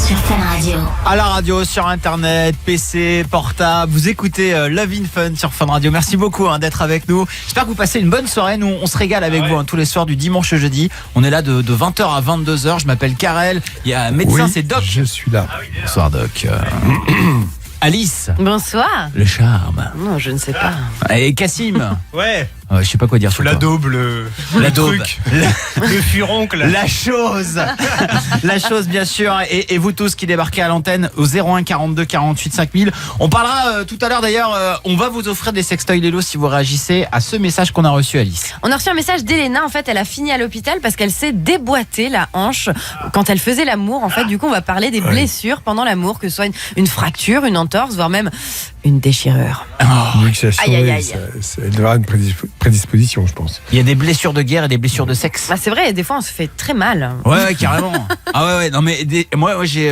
Sur Fun Radio. À la radio, sur internet, PC, portable, vous écoutez Love in Fun sur Fun Radio. Merci beaucoup d'être avec nous. J'espère que vous passez une bonne soirée. Nous, on se régale avec vous tous les soirs du dimanche au jeudi. On est là de 20h à 22h. Je m'appelle Karel. Il y a un médecin, c'est Doc. Je suis là. Bonsoir, Doc. Alice. Bonsoir. Le charme. Non, je ne sais pas. Et Cassim. Ouais. Je sais pas quoi dire sur la toi. daube, le truc, le furoncle. La chose. La chose, bien sûr. Et vous tous qui débarquez à l'antenne au 01 42 48 5000. On parlera tout à l'heure d'ailleurs. On va vous offrir des sextoys Lelo si vous réagissez à ce message qu'on a reçu, Alice. On a reçu un message d'Elena. En fait, elle a fini à l'hôpital parce qu'elle s'est déboîtée la hanche quand elle faisait l'amour. En fait, du coup, on va parler des blessures pendant l'amour, que ce soit une fracture, une entorse, voire même une déchirure. Aïe. Elle devra une prédisposition, je pense. Il y a des blessures de guerre et des blessures de sexe. Bah c'est vrai, des fois on se fait très mal. Ouais, carrément. Ah ouais, non mais moi j'ai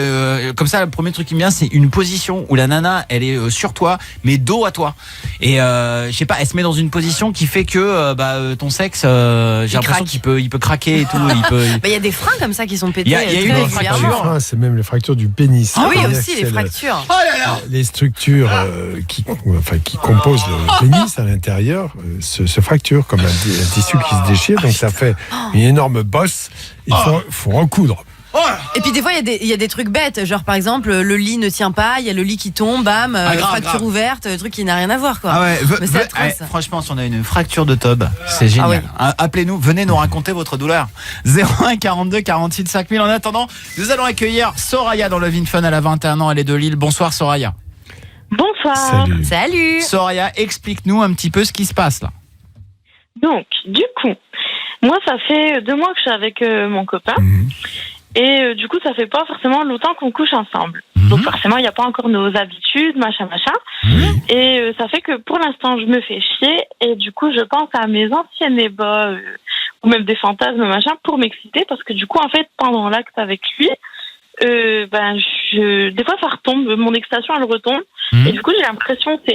comme ça le premier truc qui me vient, c'est une position où la nana elle est sur toi mais dos à toi. Et je sais pas, elle se met dans une position qui fait que ton sexe j'ai l'impression qu'il peut craquer et tout, il y a des freins comme ça qui sont pétés. Il y a eu des fractures, c'est même les fractures du pénis. Ah oui, aussi les fractures. Oh là là. Les structures qui composent le pénis à l'intérieur se fracturent comme un tissu qui se déchire, donc ça fait une énorme bosse. Il faut recoudre. Et puis des fois il y a des trucs bêtes, genre par exemple le lit ne tient pas, il y a le lit qui tombe, bam, fracture ouverte, truc qui n'a rien à voir quoi. Ah ouais, mais c'est atroce. Franchement, si on a une fracture de tub, c'est génial. Appelez-nous, venez nous raconter votre douleur. 01 42 48 5000. En attendant, nous allons accueillir Soraya dans Love in Fun. Elle a 21 ans, elle est de Lille. Bonsoir Soraya. Bonsoir. Salut. Soraya, explique-nous un petit peu ce qui se passe là. Donc, du coup, moi ça fait 2 mois que je suis avec mon copain. Et du coup, ça fait pas forcément longtemps qu'on couche ensemble. Donc forcément, il n'y a pas encore nos habitudes, machin. Et ça fait que pour l'instant, je me fais chier. Et du coup, je pense à mes anciennes ébats ou même des fantasmes, machin, pour m'exciter. Parce que du coup, en fait, pendant l'acte avec lui, des fois, ça retombe. Mon excitation, elle retombe. Et du coup, j'ai l'impression que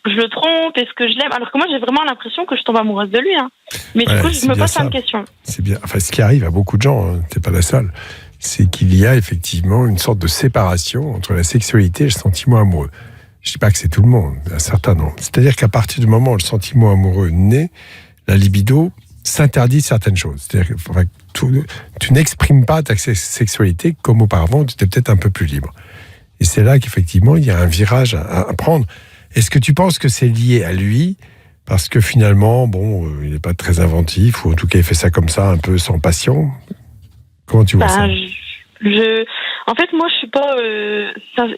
je le trompe, est-ce que je l'aime? Alors que moi, j'ai vraiment l'impression que je tombe amoureuse de lui. Hein. Mais du coup, je me pose plein de questions. C'est bien. Enfin, ce qui arrive à beaucoup de gens, hein, t'es pas la seule, c'est qu'il y a effectivement une sorte de séparation entre la sexualité et le sentiment amoureux. Je dis pas que c'est tout le monde, un certain nombre. C'est-à-dire qu'à partir du moment où le sentiment amoureux naît, la libido s'interdit certaines choses. C'est-à-dire que tu n'exprimes pas ta sexualité comme auparavant, tu étais peut-être un peu plus libre. Et c'est là qu'effectivement, il y a un virage à prendre. Est-ce que tu penses que c'est lié à lui parce que finalement, il n'est pas très inventif, ou en tout cas il fait ça comme ça, un peu sans passion? Comment tu vois ça? En fait, moi, je suis pas.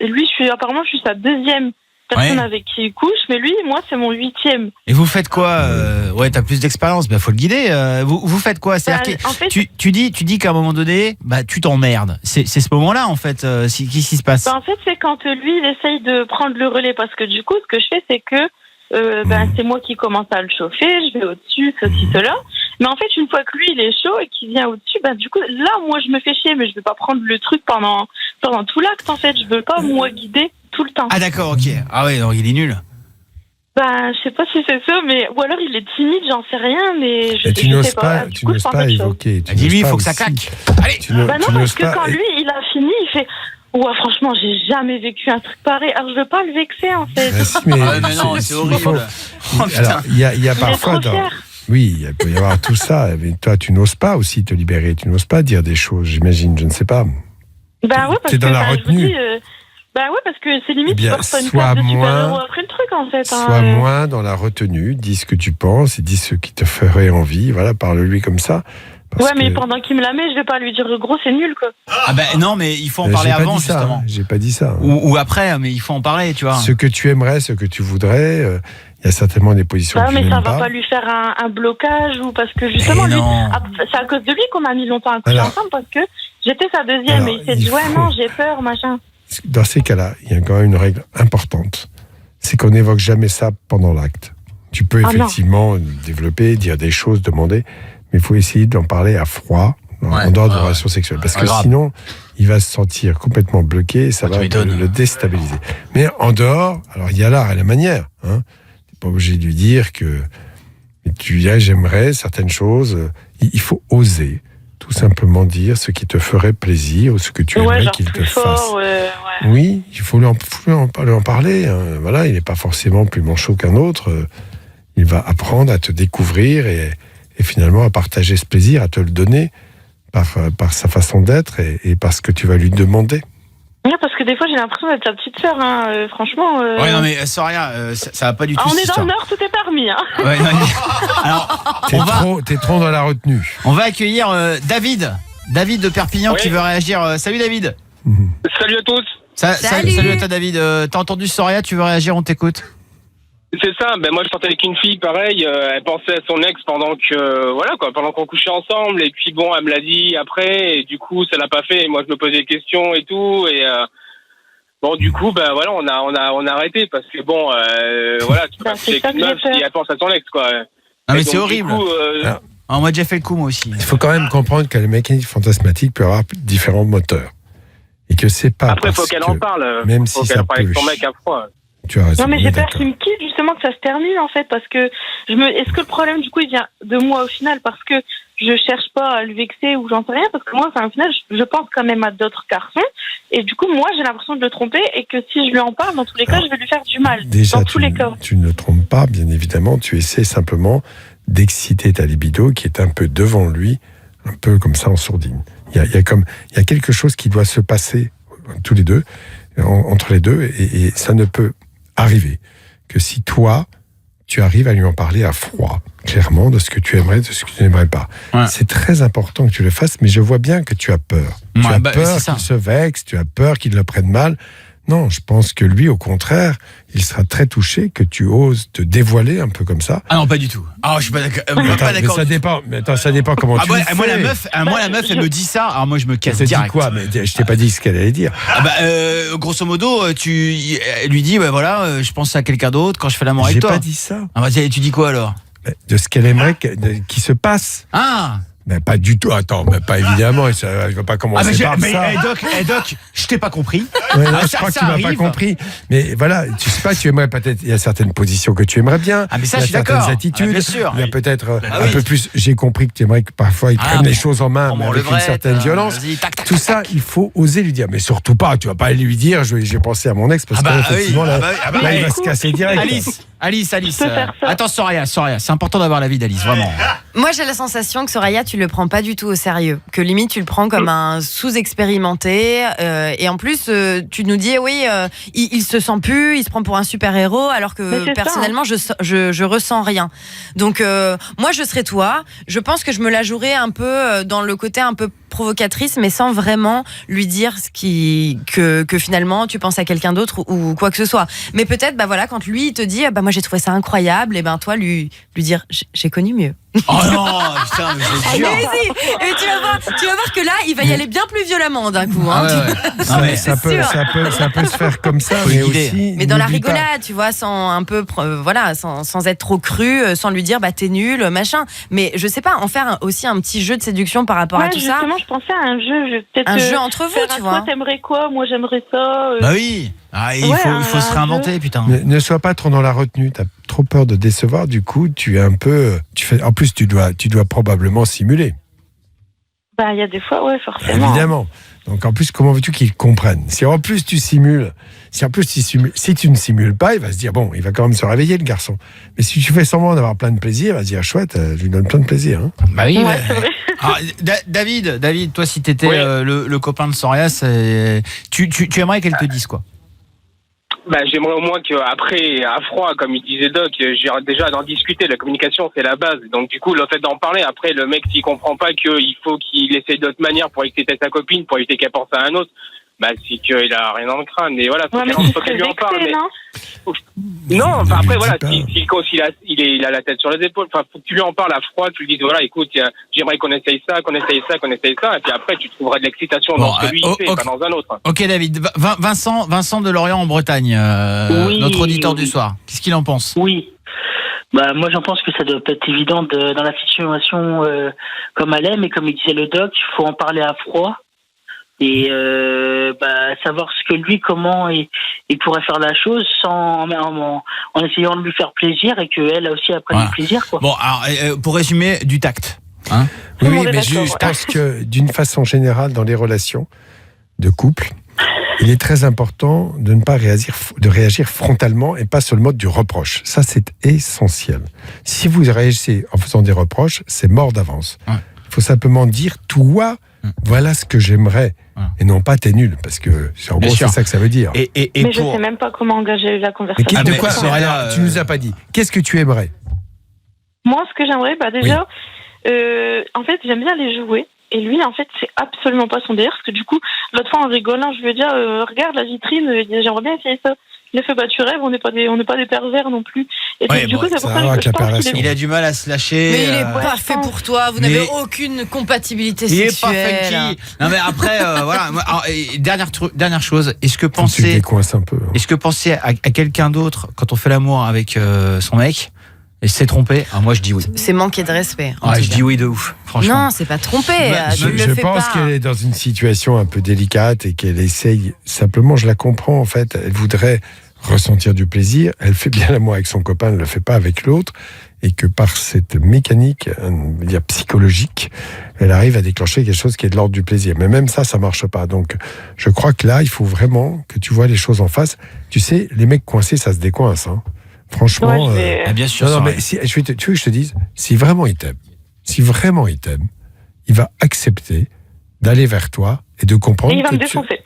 Lui, apparemment, je suis sa 2e personne avec qui il couche, mais lui, moi, c'est mon 8e. Et vous faites quoi? T'as plus d'expérience, faut le guider. Vous faites quoi? C'est-à-dire que en fait, tu dis qu'à un moment donné, tu t'emmerdes. C'est ce moment-là, en fait, qu'est-ce qui se passe? En fait, c'est quand lui, il essaye de prendre le relais, parce que du coup, ce que je fais, c'est que c'est moi qui commence à le chauffer, je vais au-dessus, ceci, cela. Mais en fait, une fois que lui, il est chaud et qu'il vient au-dessus, du coup, là, moi, je me fais chier, mais je vais pas prendre le truc pendant tout l'acte, en fait. Je veux pas, moi, guider tout le temps. Ah, d'accord, ok. Ah ouais, non, il est nul. Je sais pas si c'est ça, mais ou alors il est timide, j'en sais rien, mais tu n'oses pas évoquer. Dis-lui, il faut que ça claque. Allez. Non, parce que quand lui, il a fini, il fait. Ouais, franchement, j'ai jamais vécu un truc pareil. Alors, je veux pas le vexer, en fait. Mais non, c'est horrible. Alors, il y a parfois oui, il peut y avoir tout ça. Mais toi, tu n'oses pas aussi te libérer. Tu n'oses pas dire des choses, j'imagine. Je ne sais pas. Ouais, parce que dans la retenue. Parce que c'est limite, tu portes pas une sois carte de super-héros après le truc, en fait. Sois moins dans la retenue. Dis ce que tu penses et dis ce qui te ferait envie. Voilà, parle-lui comme ça. Mais pendant qu'il me la met, je vais pas lui dire gros, c'est nul, quoi. Non, mais il faut en parler avant, justement. J'ai pas dit ça. Ou après, mais il faut en parler, tu vois. Ce que tu aimerais, ce que tu voudrais, il y a certainement des positions que tu n'aimes pas. Mais ça va pas lui faire un blocage, ou parce que justement, lui, c'est à cause de lui qu'on a mis longtemps à coucher ensemble, parce que j'étais sa 2e et il s'est dit, non, j'ai peur, machin. Dans ces cas-là, il y a quand même une règle importante. C'est qu'on n'évoque jamais ça pendant l'acte. Tu peux effectivement développer, dire des choses, demander, mais il faut essayer d'en parler à froid, en dehors de relations sexuelles. Parce que sinon, il va se sentir complètement bloqué et ça va le déstabiliser. Mais en dehors, alors il y a l'art et la manière. Tu n'es pas obligé de lui dire que tu dirais j'aimerais certaines choses. Il faut oser. Tout simplement dire ce qui te ferait plaisir ou ce que tu aimerais qu'il te fasse. Oui, il faut lui en parler. Voilà, il n'est pas forcément plus manchot qu'un autre. Il va apprendre à te découvrir et finalement à partager ce plaisir, à te le donner par sa façon d'être et par ce que tu vas lui demander. Oui, parce que des fois j'ai l'impression d'être sa petite sœur, franchement. Ouais, non mais Soraya, ça va pas du tout. On est dans le Nord, tout est permis. Ouais, alors, t'es trop dans la retenue. On va accueillir David de Perpignan qui veut réagir. Salut David. Salut à tous. Salut à toi David. T'as entendu Soraya, tu veux réagir, on t'écoute. C'est ça, moi je sortais avec une fille pareil, elle pensait à son ex pendant qu'on couchait ensemble, et puis elle me l'a dit après, et du coup ça l'a pas fait, et moi je me posais des questions et tout, et du coup on a arrêté, parce que tu peux pas coucher avec une meuf si elle pense à son ex, quoi. Ah, mais Et c'est donc, horrible. du coup, On m'a déjà fait le coup, moi aussi. Il faut quand même comprendre que la mécanique fantasmatique peut avoir différents moteurs. Et que c'est pas. après, faut parce qu'elle que, en parle. Même Faut si qu'elle ça parle avec peut. son mec à froid. Tu as raison. Non, mais on est j'ai peur d'accord. qu'il me quitte, justement, que ça se termine, en fait, parce que est-ce que le problème, du coup, il vient de moi au final, parce que je cherche pas à le vexer ou j'en sais rien, parce que moi, au final, je pense quand même à d'autres garçons, et du coup, moi, j'ai l'impression de le tromper, et que si je lui en parle, dans tous les cas, je vais lui faire du mal. Déjà, dans tous les cas. tu ne le trompes pas, bien évidemment. Tu essaies simplement d'exciter ta libido qui est un peu devant lui, un peu comme ça en sourdine. Il y a quelque chose qui doit se passer tous les deux, entre les deux, et ça ne peut arriver que si toi, tu arrives à lui en parler à froid, clairement, de ce que tu aimerais, de ce que tu n'aimerais pas. Ouais. C'est très important que tu le fasses, mais je vois bien que tu as peur. Tu Ouais, as bah, peur c'est ça. qu'il se vexe, tu as peur qu'il le prenne mal. Non, je pense que lui, au contraire, il sera très touché que tu oses te dévoiler un peu comme ça. Ah non, pas du tout. Ah, je suis pas d'accord. Attends, mais ça dépend. Mais attends, ça dépend comment tu le fais. Moi, la meuf, elle me dit ça. Alors moi, je me casse Elle te dit direct. quoi? Mais je t'ai pas dit ce qu'elle allait dire. Grosso modo, elle lui dis, voilà, je pense à quelqu'un d'autre quand je fais l'amour avec J'ai toi. pas dit ça. Ah, vas-y, tu dis quoi alors? De ce qu'elle aimerait qui se passe. Ah. Mais pas du tout. Attends, mais pas évidemment. Il va pas commencer par ça. Doc, je t'ai pas compris. Ouais, non, je crois que tu m'as pas compris. Mais voilà, tu sais pas, tu aimerais peut-être. Il y a certaines positions que tu aimerais bien. Ah, mais ça, il y a je suis d'accord. certaines attitudes. Ah, bien sûr. Il y a peut-être Ah, un oui. peu plus. J'ai compris que tu aimerais que parfois il prenne les choses en main, mais avec une certaine violence. vas-y, tac, tac, Tout ça, il faut oser lui dire. Mais surtout pas. Tu vas pas aller lui dire. J'ai pensé à mon ex parce qu'effectivement là, il va se casser direct. Alice, peux faire ça. attends, Soraya, c'est important d'avoir l'avis d'Alice, vraiment. Moi, j'ai la sensation que Soraya, tu le prends pas du tout au sérieux. Que limite, tu le prends comme un sous-expérimenté. Et en plus, tu nous dis, oui, il se sent plus, il se prend pour un super-héros, alors Mais que c'est personnellement, je ressens rien. Donc, moi, je serais toi. Je pense que je me la jouerais un peu dans le côté un peu provocatrice, mais sans vraiment lui dire que finalement, tu penses à quelqu'un d'autre ou quoi que ce soit. Mais peut-être, voilà, quand lui, il te dit, moi, j'ai trouvé ça incroyable, et toi, lui dire, j'ai connu mieux. Oh non, putain, mais c'est dur. Mais si, mais tu vas voir que là, il va y aller bien plus violemment d'un coup. Hein. Ça peut se faire comme ça, mais aussi. Mais dans la n'oublie pas- rigolade, tu vois, sans être trop cru, sans lui dire t'es nul, machin. Mais je sais pas, en faire aussi un petit jeu de séduction par rapport à tout ça. Justement, je pensais à un jeu. Un jeu entre vous, tu vois. Toi, t'aimerais quoi? Moi, j'aimerais ça. Bah oui. Il faut se réinventer, putain. Ne sois pas trop dans la retenue. T'as trop peur de décevoir. Du coup, tu es un peu. En plus, tu dois probablement simuler. Il y a des fois, ouais, forcément. Évidemment. Donc en plus, comment veux-tu qu'il comprenne? Si en plus tu simules, si tu ne simules pas, il va se dire bon, il va quand même se réveiller le garçon. Mais si tu fais semblant d'avoir plein de plaisir, il va se dire chouette, je lui donne plein de plaisir. Hein. Bah oui. Alors, David, toi, si t'étais le copain de Soria, tu aimerais qu'elle te dise quoi? J'aimerais au moins qu'après, à froid, comme il disait Doc, j'ai déjà d'en discuter. La communication, c'est la base. Donc, du coup, le fait d'en parler, après, le mec, s'il comprend pas qu'il faut qu'il essaye d'autres manières pour exciter sa copine, pour éviter qu'elle pense à un autre, c'est qu'il a rien dans le crâne. Mais voilà, faut qu'elle lui en parle. Non, après, voilà, il a la tête sur les épaules. Faut que tu lui en parles à froid, tu lui dises, voilà, écoute, j'aimerais qu'on essaye ça, et puis après, tu trouveras de l'excitation dans ce que lui, il fait, pas dans un autre. Ok, David. Vincent de Lorient en Bretagne, notre auditeur du soir. Qu'est-ce qu'il en pense? Oui. Moi, j'en pense que ça doit pas être évident dans la situation comme elle est, mais comme il disait le doc, il faut en parler à froid. Et savoir ce que lui, comment il pourrait faire la chose en essayant de lui faire plaisir et qu'elle aussi apprenne du plaisir. Quoi. Bon, alors, pour résumer, du tact. Hein? Oui, mais je pense que d'une façon générale, dans les relations de couple, il est très important de ne pas réagir frontalement et pas sur le mode du reproche. Ça, c'est essentiel. Si vous réagissez en faisant des reproches, c'est mort d'avance. Il faut simplement dire, toi, voilà ce que j'aimerais. Et non pas t'es nul, parce que en gros c'est ça que ça veut dire. Mais je sais même pas comment engager la conversation. De quoi, Soraya, tu nous as pas dit. Qu'est-ce que tu aimerais? Moi, ce que j'aimerais, déjà, en fait, j'aime bien les jouer. Et lui, en fait, c'est absolument pas son délire, parce que du coup, l'autre fois, en rigolant, je lui ai dit, regarde la vitrine, j'aimerais bien essayer ça. Il a fait, tu rêves, on n'est pas des pervers non plus. Et donc, du coup, c'est pour ça que je pense qu'il est... Il a du mal à se lâcher. Mais il est pas fait pour toi, vous n'avez aucune compatibilité sexuelle. Il est pas funky. Non mais après, voilà. Alors, dernière chose, est-ce que penser à quelqu'un d'autre quand on fait l'amour avec son mec, Et s'est trompé, moi je dis oui. C'est manquer de respect. Je dis oui de ouf, franchement. Non, c'est pas trompé. Je pense qu'elle est dans une situation un peu délicate et qu'elle essaye, simplement, je la comprends en fait, elle voudrait ressentir du plaisir, elle fait bien l'amour avec son copain, elle ne le fait pas avec l'autre, et que par cette mécanique psychologique, elle arrive à déclencher quelque chose qui est de l'ordre du plaisir. Mais même ça marche pas. Donc, je crois que là, il faut vraiment que tu vois les choses en face. Tu sais, les mecs coincés, ça se décoince. Hein. Franchement... bien sûr. Non, mais tu veux que je te dise, si vraiment il t'aime, il va accepter d'aller vers toi et de comprendre Et il va que me défoncer.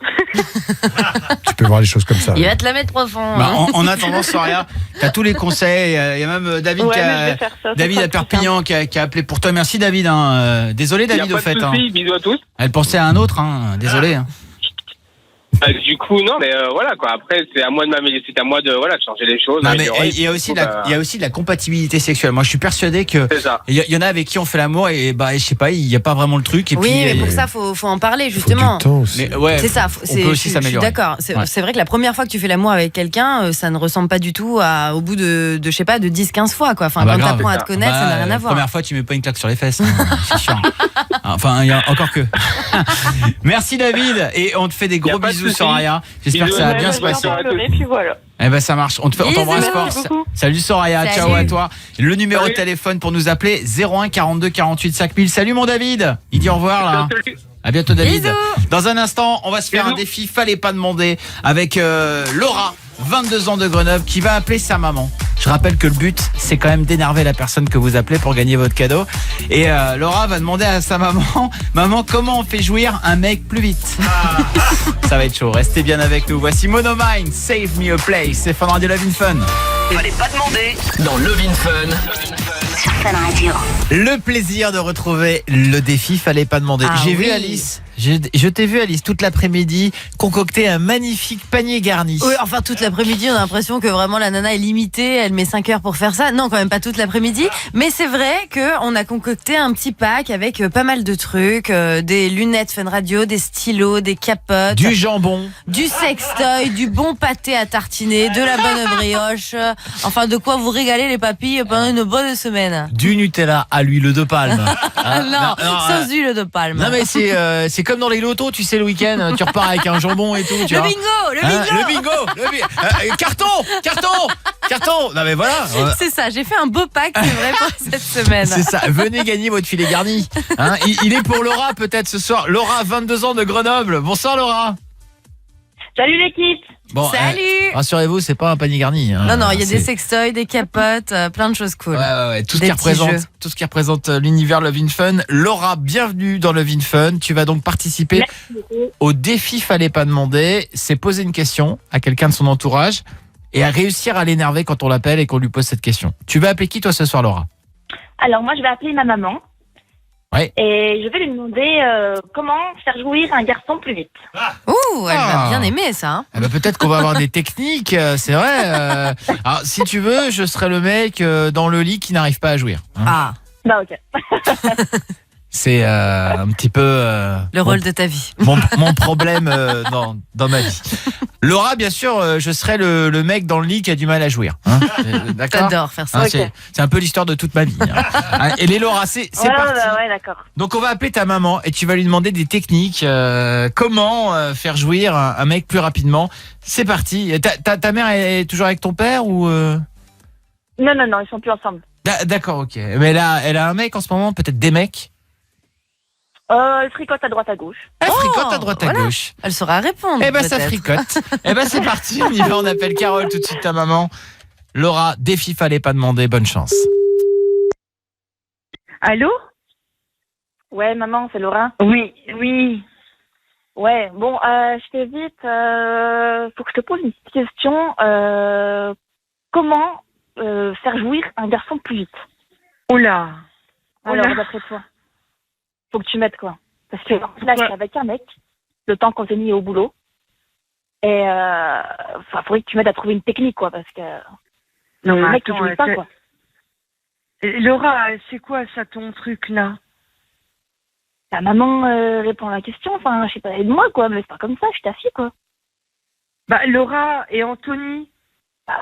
tu peux voir les choses comme ça. Il va te la mettre profond. En attendant, Soria, t'as tous les conseils. Il y a même David, David à Perpignan qui a appelé pour toi. Merci David. Désolé David au fait. Bisous à tous. Elle pensait à un autre. Désolé. Du coup, non, mais voilà quoi. Après, c'est à moi de m'améliorer, c'est à moi de changer les choses. Non, mais il y a aussi de la compatibilité sexuelle. Moi, je suis persuadé que il y en a avec qui on fait l'amour et je sais pas, il y a pas vraiment le truc. Et oui, puis, mais pour ça, faut en parler justement. Mais c'est ça. On peut aussi s'améliorer. Je suis d'accord. C'est vrai que la première fois que tu fais l'amour avec quelqu'un, ça ne ressemble pas du tout au bout de je sais pas, de 10-15 fois quoi. Enfin, quand t'apprends à te connaître, ça n'a rien à voir. La première fois, tu mets pas une claque sur les fesses. C'est sûr. Enfin, il y a encore que. Merci David et on te fait des gros bisous Soraya. J'espère que ça va bien se passer. Puis voilà. Eh ben ça marche. On t'embrasse fort. Salut Soraya. Salut. Ciao à toi. Le numéro de téléphone pour nous appeler 01 42 48 5000. Salut mon David. Il dit au revoir là. À bientôt David. Bisous. Dans un instant, on va se faire un défi fallait pas demander avec Laura, 22 ans de Grenoble, qui va appeler sa maman. Je rappelle que le but, c'est quand même d'énerver la personne que vous appelez pour gagner votre cadeau. Et Laura va demander à sa maman, maman, comment on fait jouir un mec plus vite? Ça va être chaud. Restez bien avec nous. Voici Monomine, Save Me a Place. C'est Fun Radio Love in Fun. Fallait pas demander dans Love in Fun. Sur Fun Radio. Le plaisir de retrouver le défi fallait pas demander. J'ai vu Alice. Je t'ai vu Alice toute l'après-midi concocter un magnifique panier garni. Oui, enfin toute l'après-midi, on a l'impression que vraiment la nana est limitée, elle met 5 heures pour faire ça. Non, quand même pas toute l'après-midi, mais c'est vrai que on a concocté un petit pack avec pas mal de trucs, des lunettes Fun Radio, des stylos, des capotes, du jambon, du sextoy, du bon pâté à tartiner, de la bonne brioche, enfin de quoi vous régaler les papilles pendant une bonne semaine. Du Nutella à l'huile de palme. Non, sans huile de palme. Non mais c'est comme dans les lotos, tu sais, le week-end, tu repars avec un jambon et tout. Tu le vois. bingo. Carton. Non mais voilà. C'est ça, j'ai fait un beau pack, c'est vrai, pour cette semaine. C'est ça, venez gagner votre filet garni. Il est pour Laura peut-être ce soir. Laura, 22 ans de Grenoble. Bonsoir Laura. Salut l'équipe. Bon, salut. Rassurez-vous, c'est pas un panier garni. Non, il y a des sextoys, des capotes, plein de choses cool. Ouais. Tout ce qui représente l'univers Love in Fun. Laura, bienvenue dans Love in Fun. Tu vas donc participer au défi fallait pas demander. C'est poser une question à quelqu'un de son entourage et à réussir à l'énerver quand on l'appelle et qu'on lui pose cette question. Tu vas appeler qui toi ce soir, Laura? Alors moi je vais appeler ma maman. Ouais. Et je vais lui demander comment faire jouir un garçon plus vite. Ouh, elle va bien aimer ça. Hein. Eh ben, peut-être qu'on va avoir des techniques, c'est vrai. Alors si tu veux, je serai le mec dans le lit qui n'arrive pas à jouir. Ah. Bah ok. C'est un petit peu le rôle de ta vie. Mon problème dans ma vie. Laura, bien sûr, je serai le mec dans le lit qui a du mal à jouir. D'accord. J'adore faire ça. C'est un peu l'histoire de toute ma vie. Et les Laura, c'est parti. Ouais, d'accord. Donc on va appeler ta maman et tu vas lui demander des techniques. Comment faire jouir un mec plus rapidement. C'est parti. Ta mère est toujours avec ton père ou Non, ils sont plus ensemble. D'accord, ok. Mais elle a un mec en ce moment, peut-être des mecs. Elle fricote à droite à gauche. Elle fricote à droite à gauche. Elle saura répondre. Eh ben ça fricote. Eh ben c'est parti, on y va, on appelle Carole tout de suite, ta maman. Laura, défi fallait pas demander, bonne chance. Allô? Ouais, maman, c'est Laura. Oui. Ouais, bon, je t'invite, faut que je te pose une petite question. Comment faire jouir un garçon plus vite? Oula. Alors, d'après toi, faut que tu m'aides quoi. Parce que là, je suis avec un mec, le temps qu'on s'est mis au boulot. Et faudrait que tu m'aides à trouver une technique quoi, parce que non, le mec attends, ne joue pas quoi. Laura, c'est quoi ça ton truc là? Ta maman répond à la question, enfin, je sais pas, aide-moi quoi, mais c'est pas comme ça, je suis ta fille quoi. Bah Laura et Anthony,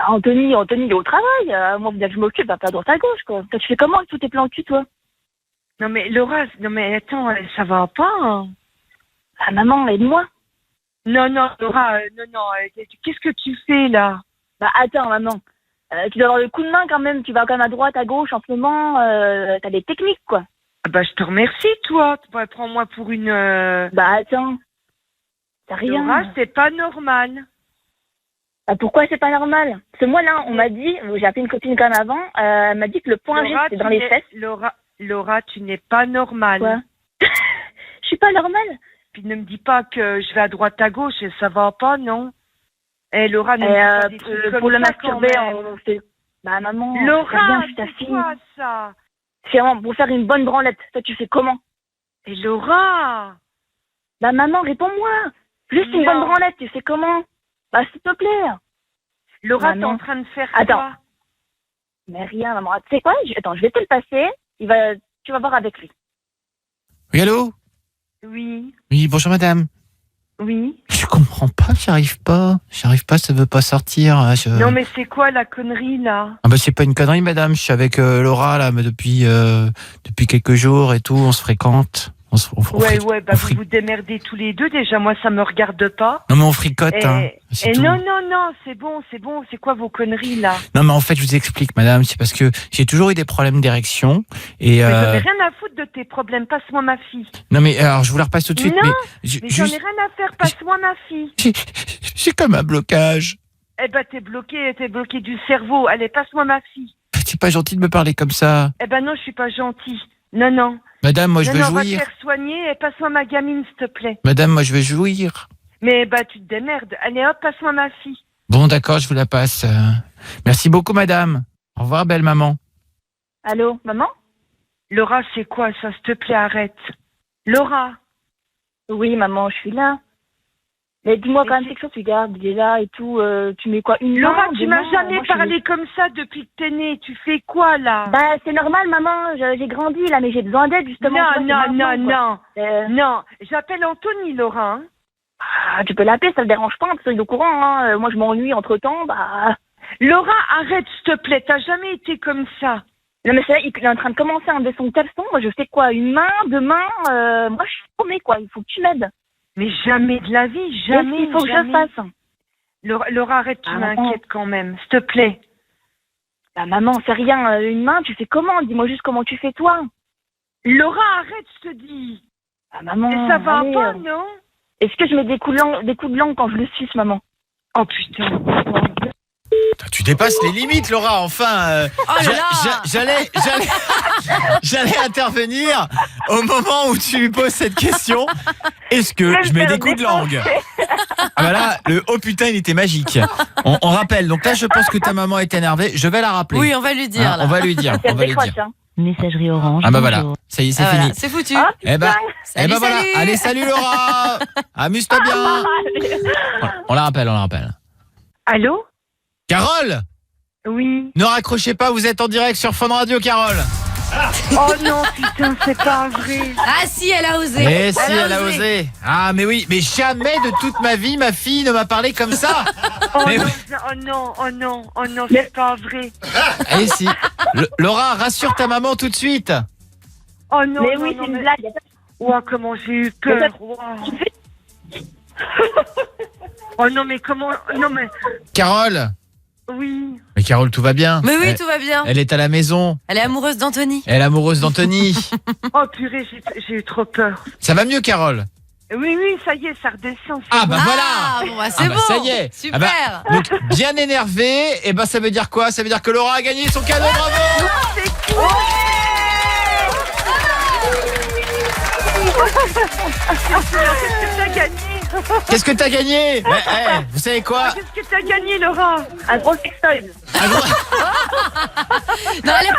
Anthony, il est au travail. Moi, je m'occupe, pas à droite à gauche, quoi. Toi, tu fais comment avec tous tes plans cul, toi? Non mais Laura, non mais attends, ça va pas. Hein. Ah, maman, aide-moi. Non, Laura, qu'est-ce que tu fais là? Bah attends, maman. Tu dois avoir le coup de main quand même. Tu vas quand même à droite, à gauche en ce moment. T'as des techniques, quoi. Ah bah je te remercie, toi. Prends-moi pour une... Bah attends. T'as rien. Laura, c'est pas normal. Bah pourquoi c'est pas normal? Parce que moi là, on m'a dit, j'ai appelé une copine quand même avant, elle m'a dit que le point G c'était dans les fesses. Laura, tu n'es pas normale. Quoi? Je suis pas normale? Puis ne me dis pas que je vais à droite à gauche et ça va pas, non? Eh Laura, ne me dis pas des trucs comme pour le ça, masturber, quand même. on fait... Bah maman, Laura, je suis ta fille. quoi ça? C'est vraiment pour faire une bonne branlette. Toi, tu fais comment? Et Laura! Bah maman, réponds-moi. Juste une bonne branlette, tu fais comment? Bah s'il te plaît. Laura, t'es en train de faire Attends. quoi? Mais rien, maman. Tu sais quoi? Attends, je vais te le passer. Tu vas voir avec lui. Oui, allô? Oui. Oui, bonjour madame. Oui. Je comprends pas, j'arrive pas, ça veut pas sortir. Non mais c'est quoi la connerie là? Ah bah c'est pas une connerie madame, je suis avec Laura là, mais depuis quelques jours et tout, on se fréquente. Ouais, vous vous démerdez tous les deux, déjà moi ça me regarde pas. Non mais on fricote, hein. Et non, c'est bon, c'est quoi vos conneries là? Non mais en fait je vous explique madame, c'est parce que j'ai toujours eu des problèmes d'érection et... Mais j'en ai rien à foutre de tes problèmes, passe-moi ma fille. Non mais alors je vous la repasse tout de suite. Non, mais j'en ai rien à faire, passe-moi ma fille. J'ai comme un blocage. Eh ben t'es bloqué du cerveau, allez passe-moi ma fille. C'est pas gentil de me parler comme ça. Eh ben non, je suis pas gentil. Non. Madame, moi je veux jouir. On va te jouir. faire soigner et passe-moi ma gamine, s'il te plaît. Madame, moi je veux jouir. Mais tu te démerdes. Allez hop, passe-moi ma fille. Bon d'accord, je vous la passe. Merci beaucoup madame. Au revoir belle maman. Allô, maman? Laura, c'est quoi ça, s'il te plaît, arrête. Laura? Oui, maman, je suis là. Mais dis-moi quand même quelque chose, tu gardes, il est là et tout, tu mets quoi, une Laura, main, tu m'as jamais parlé comme ça depuis que t'es née, tu fais quoi là? Bah c'est normal maman, j'ai grandi là, mais j'ai besoin d'aide justement. Non, j'appelle Anthony, Laura. Hein. Ah, tu peux l'appeler, ça te dérange pas, parce qu'il est au courant, hein. Moi je m'ennuie entre temps, bah... Laura, arrête s'il te plaît, t'as jamais été comme ça. Non mais c'est là, il est en train de commencer à enlever son caleçon, moi je fais quoi, une main, deux mains, moi je suis paumée quoi, il faut que tu m'aides. Mais jamais de la vie, jamais. Il faut que je fasse. Laura, arrête, tu m'inquiètes quand même, s'il te plaît. Bah maman, c'est rien, une main, tu fais comment? Dis-moi juste comment tu fais toi. Laura, arrête, je te dis. Ah maman. Et ça va allez, pas, non? Est-ce que je mets des coups de langue quand je le suce, maman? Oh putain. Tu dépasses les limites Laura, enfin j'allais intervenir au moment où tu lui poses cette question. Est-ce que je mets des coups de langue? Ah bah là, le oh putain il était magique. On rappelle, donc là je pense que ta maman est énervée, je vais la rappeler. Oui, on va lui dire. On va lui dire. Messagerie Orange. Ah bah voilà, ça y est, c'est fini. Voilà, c'est foutu. Eh ben voilà. Allez, salut Laura. Amuse-toi bien. On la rappelle. Allô? Carole? Oui. Ne raccrochez pas, vous êtes en direct sur Fun Radio, Carole. Oh non, putain, c'est pas vrai. Ah si, elle a osé. Eh si, elle a osé. Ah mais oui, mais jamais de toute ma vie, ma fille ne m'a parlé comme ça. Oh non, c'est pas vrai. Eh si. Laura, rassure ta maman tout de suite. Oh non, mais oui, c'est une blague. Ouah, comment j'ai eu peur. Oh non, mais comment... Non, mais... Carole? Oui. Mais Carole, tout va bien? Mais oui, tout va bien. Elle est à la maison. Elle est amoureuse d'Anthony. Elle est amoureuse d'Anthony. Oh purée, j'ai eu trop peur. Ça va mieux, Carole? Oui, ça y est, ça redescend. Ah bah voilà. Ah, bon, bah, c'est bon. Ça y est. Super. Ah bah, donc, bien énervé, et bah ça veut dire quoi? Ça veut dire que Laura a gagné son cadeau, bravo. C'est cool. Qu'est-ce que t'as gagné? Vous savez quoi? Qu'est-ce que t'as gagné, Laura? Un gros sextoy. Non, elle a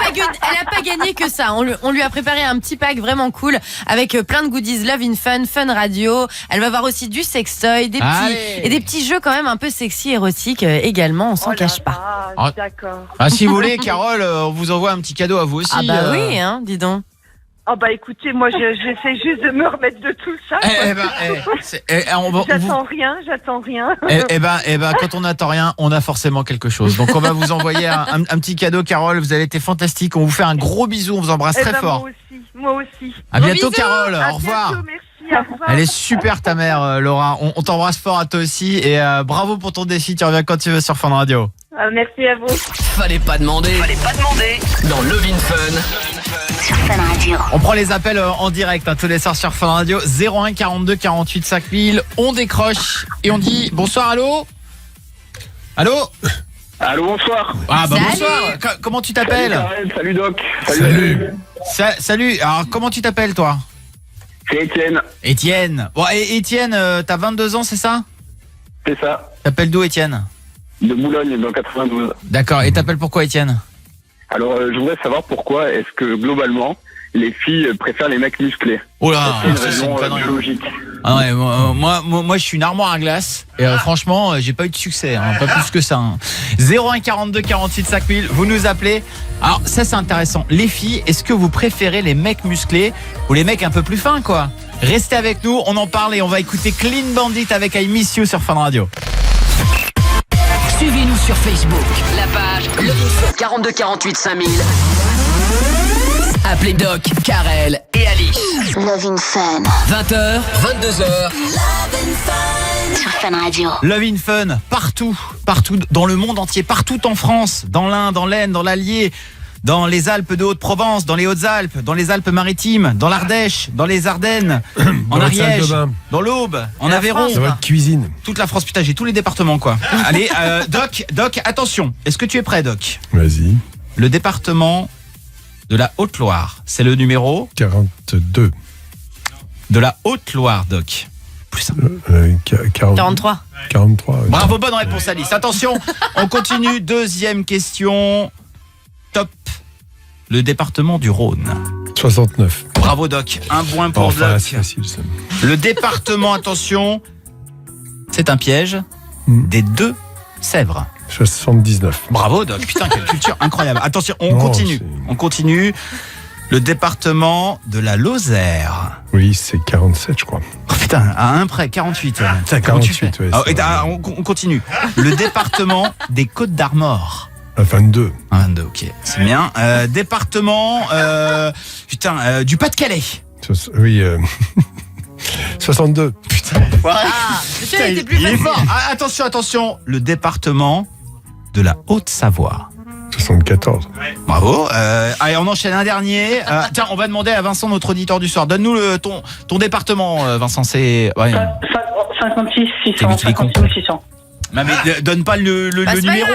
pas gagné que ça. On lui a préparé un petit pack vraiment cool avec plein de goodies Love in Fun Radio. Elle va avoir aussi du sextoy, des petits jeux quand même un peu sexy, érotiques également. On s'en cache pas. D'accord. Si vous voulez, Carole, on vous envoie un petit cadeau à vous aussi. Ah bah oui, hein, dis donc. Oh bah écoutez, moi j'essaie juste de me remettre de tout ça. J'attends rien. Quand on n'attend rien, on a forcément quelque chose. Donc on va vous envoyer un petit cadeau, Carole. Vous avez été fantastique. On vous fait un gros bisou. On vous embrasse très fort. Moi aussi. À bientôt, Carole. Au revoir. Bientôt, merci. Au revoir. Elle est super ta mère, Laura. On t'embrasse fort à toi aussi et bravo pour ton défi. Tu reviens quand tu veux sur Fun Radio. Merci à vous. Fallait pas demander. Dans Love in Fun. Sur Fun Radio. On prend les appels en direct tous les soirs sur Fun Radio. 01 42 48 5000. On décroche et on dit bonsoir. Allô, bonsoir. Ah bah bonsoir. Comment tu t'appelles? Salut Doc. Salut. Alors comment tu t'appelles toi? C'est Étienne. Étienne. Bon, et Étienne, t'as 22 ans, c'est ça? C'est ça. T'appelles d'où, Étienne? De Boulogne, dans 92. D'accord. Et t'appelles pourquoi, Étienne? Alors, je voudrais savoir pourquoi est-ce que, globalement, les filles préfèrent les mecs musclés. Oh là, c'est une raison biologique. Ah ouais, moi, je suis une armoire à glace. Et franchement, j'ai pas eu de succès, pas plus que ça. 01 42 48 5000, vous nous appelez. Alors, ça, c'est intéressant. Les filles, est-ce que vous préférez les mecs musclés ou les mecs un peu plus fins, quoi? Restez avec nous, on en parle et on va écouter Clean Bandit avec I Miss You sur Fun Radio. Suivez-nous sur Facebook, la page Love in Fun 42 48 5000. Appelez Doc, Karel et Alice. Love in Fun. 20h, 22h. Sur Fun Radio. Love in Fun, partout dans le monde entier, partout en France, dans l'Ain, dans l'Aisne, dans l'Allier, dans les Alpes de Haute-Provence, dans les Hautes-Alpes, dans les Alpes-Maritimes, dans l'Ardèche, dans les Ardennes, en Ariège, dans l'Aube, en Aveyron. Dans votre cuisine. Toute la France, putain, j'ai tous les départements, quoi. Allez, Doc, attention. Est-ce que tu es prêt, Doc? Vas-y. Le département de la Haute-Loire, c'est le numéro 42. De la Haute-Loire, Doc. Plus simple. 43. 43. Ouais. Bravo, bonne réponse, Alice. Attention, on continue. Deuxième question. Top. Le département du Rhône. 69. Bravo, Doc. Un point pour Doc. C'est facile, ça. Le département, attention, c'est un piège des Deux-Sèvres. 79. Bravo, Doc. Putain, quelle culture incroyable. Attention, on continue. Le département de la Lozère. Oui, c'est 47, je crois. Oh, putain, à un près, 48. Putain, 48, ouais. On continue. Le département des Côtes-d'Armor. 22. 22, ok. C'est bien. Département du Pas-de-Calais. Oui, 62. Putain. Putain, il était plus facile. Fort. Ah, attention. Le département de la Haute-Savoie. 74. Bravo. Allez, on enchaîne un dernier. Tiens, on va demander à Vincent, notre auditeur du soir. Donne-nous ton département, Vincent. C'est 56 600. 56 600. Non, mais donne pas le numéro.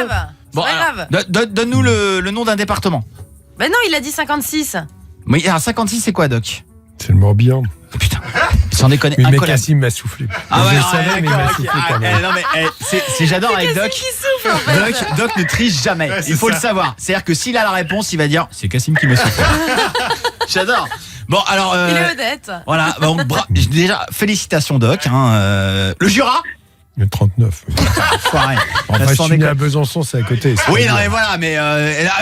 Bon, grave. Donne-nous le nom d'un département. Ben non, il a dit 56. Oui, alors 56, c'est quoi, Doc? C'est le Morbihan. Oh, putain, sans déconner. Mais Cassim m'a soufflé. Ah ouais, je savais, mais il m'a soufflé quand même. Non, mais j'adore avec Doc. Souffle, en fait. Doc ne triche jamais. Ouais, il faut le savoir. C'est-à-dire que s'il a la réponse, il va dire c'est Cassim qui me souffle. J'adore. Bon, alors. Il est honnête. Voilà. Donc, déjà, félicitations, Doc. Le Jura. Le 39. Enfin, je suis né à Besançon, c'est à côté. Oui, non, mais voilà, mais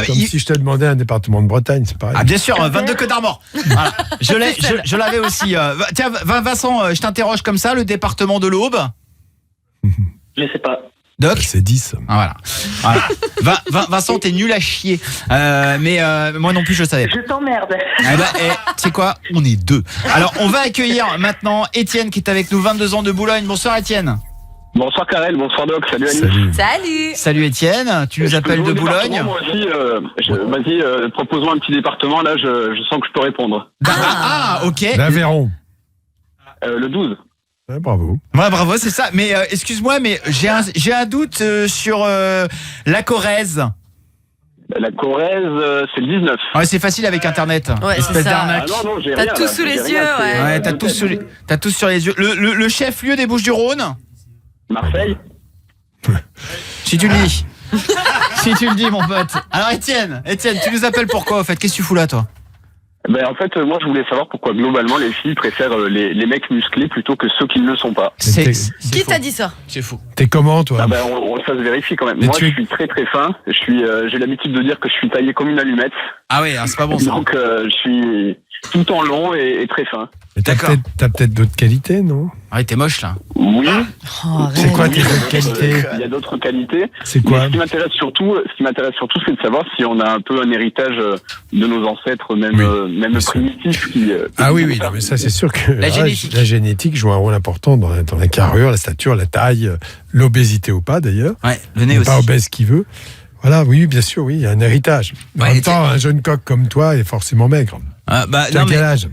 comme si je te demandais un département de Bretagne, c'est pareil. Ah, bien sûr, 22 Côtes-d'Armor. Voilà. Je l'avais aussi. Tiens, Vincent, je t'interroge comme ça, le département de l'Aube. Je sais pas. Doc, c'est 10. Ah, voilà. Vincent, t'es nul à chier. Mais moi non plus, je le savais. Je t'emmerde. Tu sais quoi? On est deux. Alors, on va accueillir maintenant Étienne qui est avec nous, 22 ans de Boulogne. Bonsoir, Étienne. Bonsoir Karel, bonsoir Doc, salut Alice. Salut Étienne, tu nous appelles de Boulogne. Moi aussi, vas-y, propose-moi un petit département, là je sens que je peux répondre. Ah, ok. L'Aveyron. Le 12. Ouais, bravo. Ouais, bravo, c'est ça. Mais excuse-moi, mais j'ai un doute sur la Corrèze. La Corrèze, c'est le 19. Ouais, c'est facile avec Internet. Ouais, espèce d'arnaque. Ah non, j'ai T'as rien. tout sous les yeux, ouais. Ouais, t'as tout sur les yeux. Le chef-lieu des Bouches-du-Rhône. Marseille. Si tu le dis. Si tu le dis, mon pote. Alors Étienne, tu nous appelles pourquoi, au fait? Qu'est-ce que tu fous là, toi? Ben, en fait, moi, je voulais savoir pourquoi, globalement, les filles préfèrent les mecs musclés plutôt que ceux qui ne le sont pas. Qui t'a dit ça? C'est fou. T'es comment, toi? Ah ben, ça se vérifie quand même. Moi, je suis très très fin. J'ai l'habitude de dire que je suis taillé comme une allumette. Ah oui, c'est pas bon ça. Donc, je tout en long et très fin. Mais t'as peut-être d'autres qualités, non? Ah, t'es moche là. Oui. C'est quoi tes autres qualités? Il y a d'autres qualités. C'est quoi? Mais ce qui m'intéresse surtout, c'est de savoir si on a un peu un héritage de nos ancêtres, même primitifs. Ah oui, non, mais ça c'est sûr que la génétique joue un rôle important dans la carrure, la stature, la taille, l'obésité ou pas d'ailleurs. Ouais, le nez aussi. Pas obèse qui veut. Voilà, oui, bien sûr, oui, il y a un héritage. En même temps, un jeune coq comme toi est forcément maigre. T'as quel âge?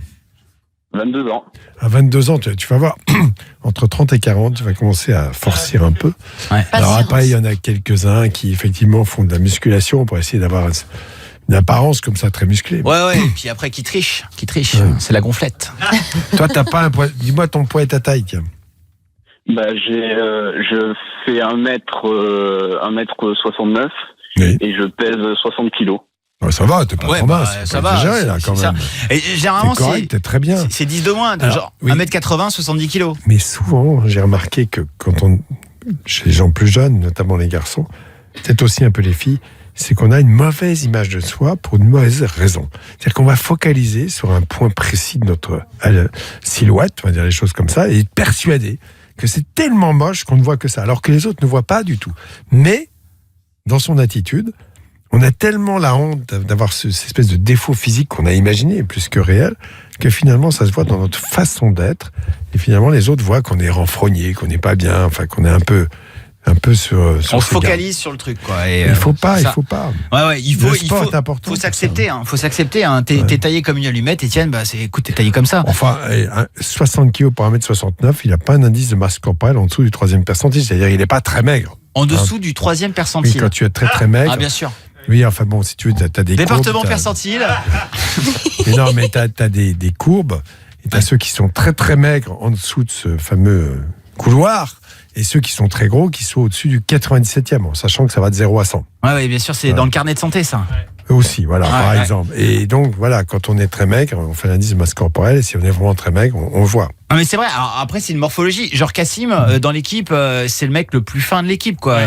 22 ans. À 22 ans, tu vas voir, entre 30 et 40, tu vas commencer à forcir un peu. Ouais. Alors après, il y en a quelques-uns qui, effectivement, font de la musculation pour essayer d'avoir une apparence comme ça, très musclée. Ouais, et puis après, qui triche. Ouais. C'est la gonflette. Toi, t'as pas un poids... Dis-moi ton poids et ta taille, tiens. Je fais 1m69 et je pèse 60 kilos. Ouais, ça va, t'es pas trop mince. Ça va, exagéré, là, quand même. Et généralement, t'es correct, t'es très bien. C'est 10 de moins, genre 1m80, 70 kilos. Mais souvent, j'ai remarqué que chez les gens plus jeunes, notamment les garçons, peut-être aussi un peu les filles, c'est qu'on a une mauvaise image de soi pour une mauvaise raison. C'est-à-dire qu'on va focaliser sur un point précis de notre silhouette, on va dire les choses comme ça, et être persuadé que c'est tellement moche qu'on ne voit que ça, alors que les autres ne voient pas du tout. Mais, dans son attitude, on a tellement la honte d'avoir cette espèce de défaut physique qu'on a imaginé, plus que réel, que finalement ça se voit dans notre façon d'être, et finalement les autres voient qu'on est renfrogné, qu'on n'est pas bien, enfin qu'on est un peu sur on se focalise sur le truc, quoi. Et il faut pas. Ouais, il faut important. Faut s'accepter, Faut s'accepter, T'es taillé comme une allumette, Étienne, écoute, t'es taillé comme ça. Enfin, 60 kilos pour 1m69, il n'a pas un indice de masse corporelle en dessous du 3e percentile, c'est-à-dire il n'est pas très maigre. En dessous du 3e percentile. Oui, quand tu es très très maigre. Ah, bien sûr. Oui, enfin bon, si tu veux, t'as des département courbes, percentile. Mais non, mais t'as des courbes, et t'as ceux qui sont très très maigres en dessous de ce fameux couloir, et ceux qui sont très gros qui sont au-dessus du 97e, en sachant que ça va de 0 à 100. Ouais, bien sûr, c'est dans le carnet de santé, ça. Aussi, voilà, par exemple. Et donc, voilà, quand on est très maigre, on fait l'indice de masse corporelle, et si on est vraiment très maigre, on le voit. Ah, mais c'est vrai, alors, après c'est une morphologie. Genre Cassim, dans l'équipe, c'est le mec le plus fin de l'équipe, quoi.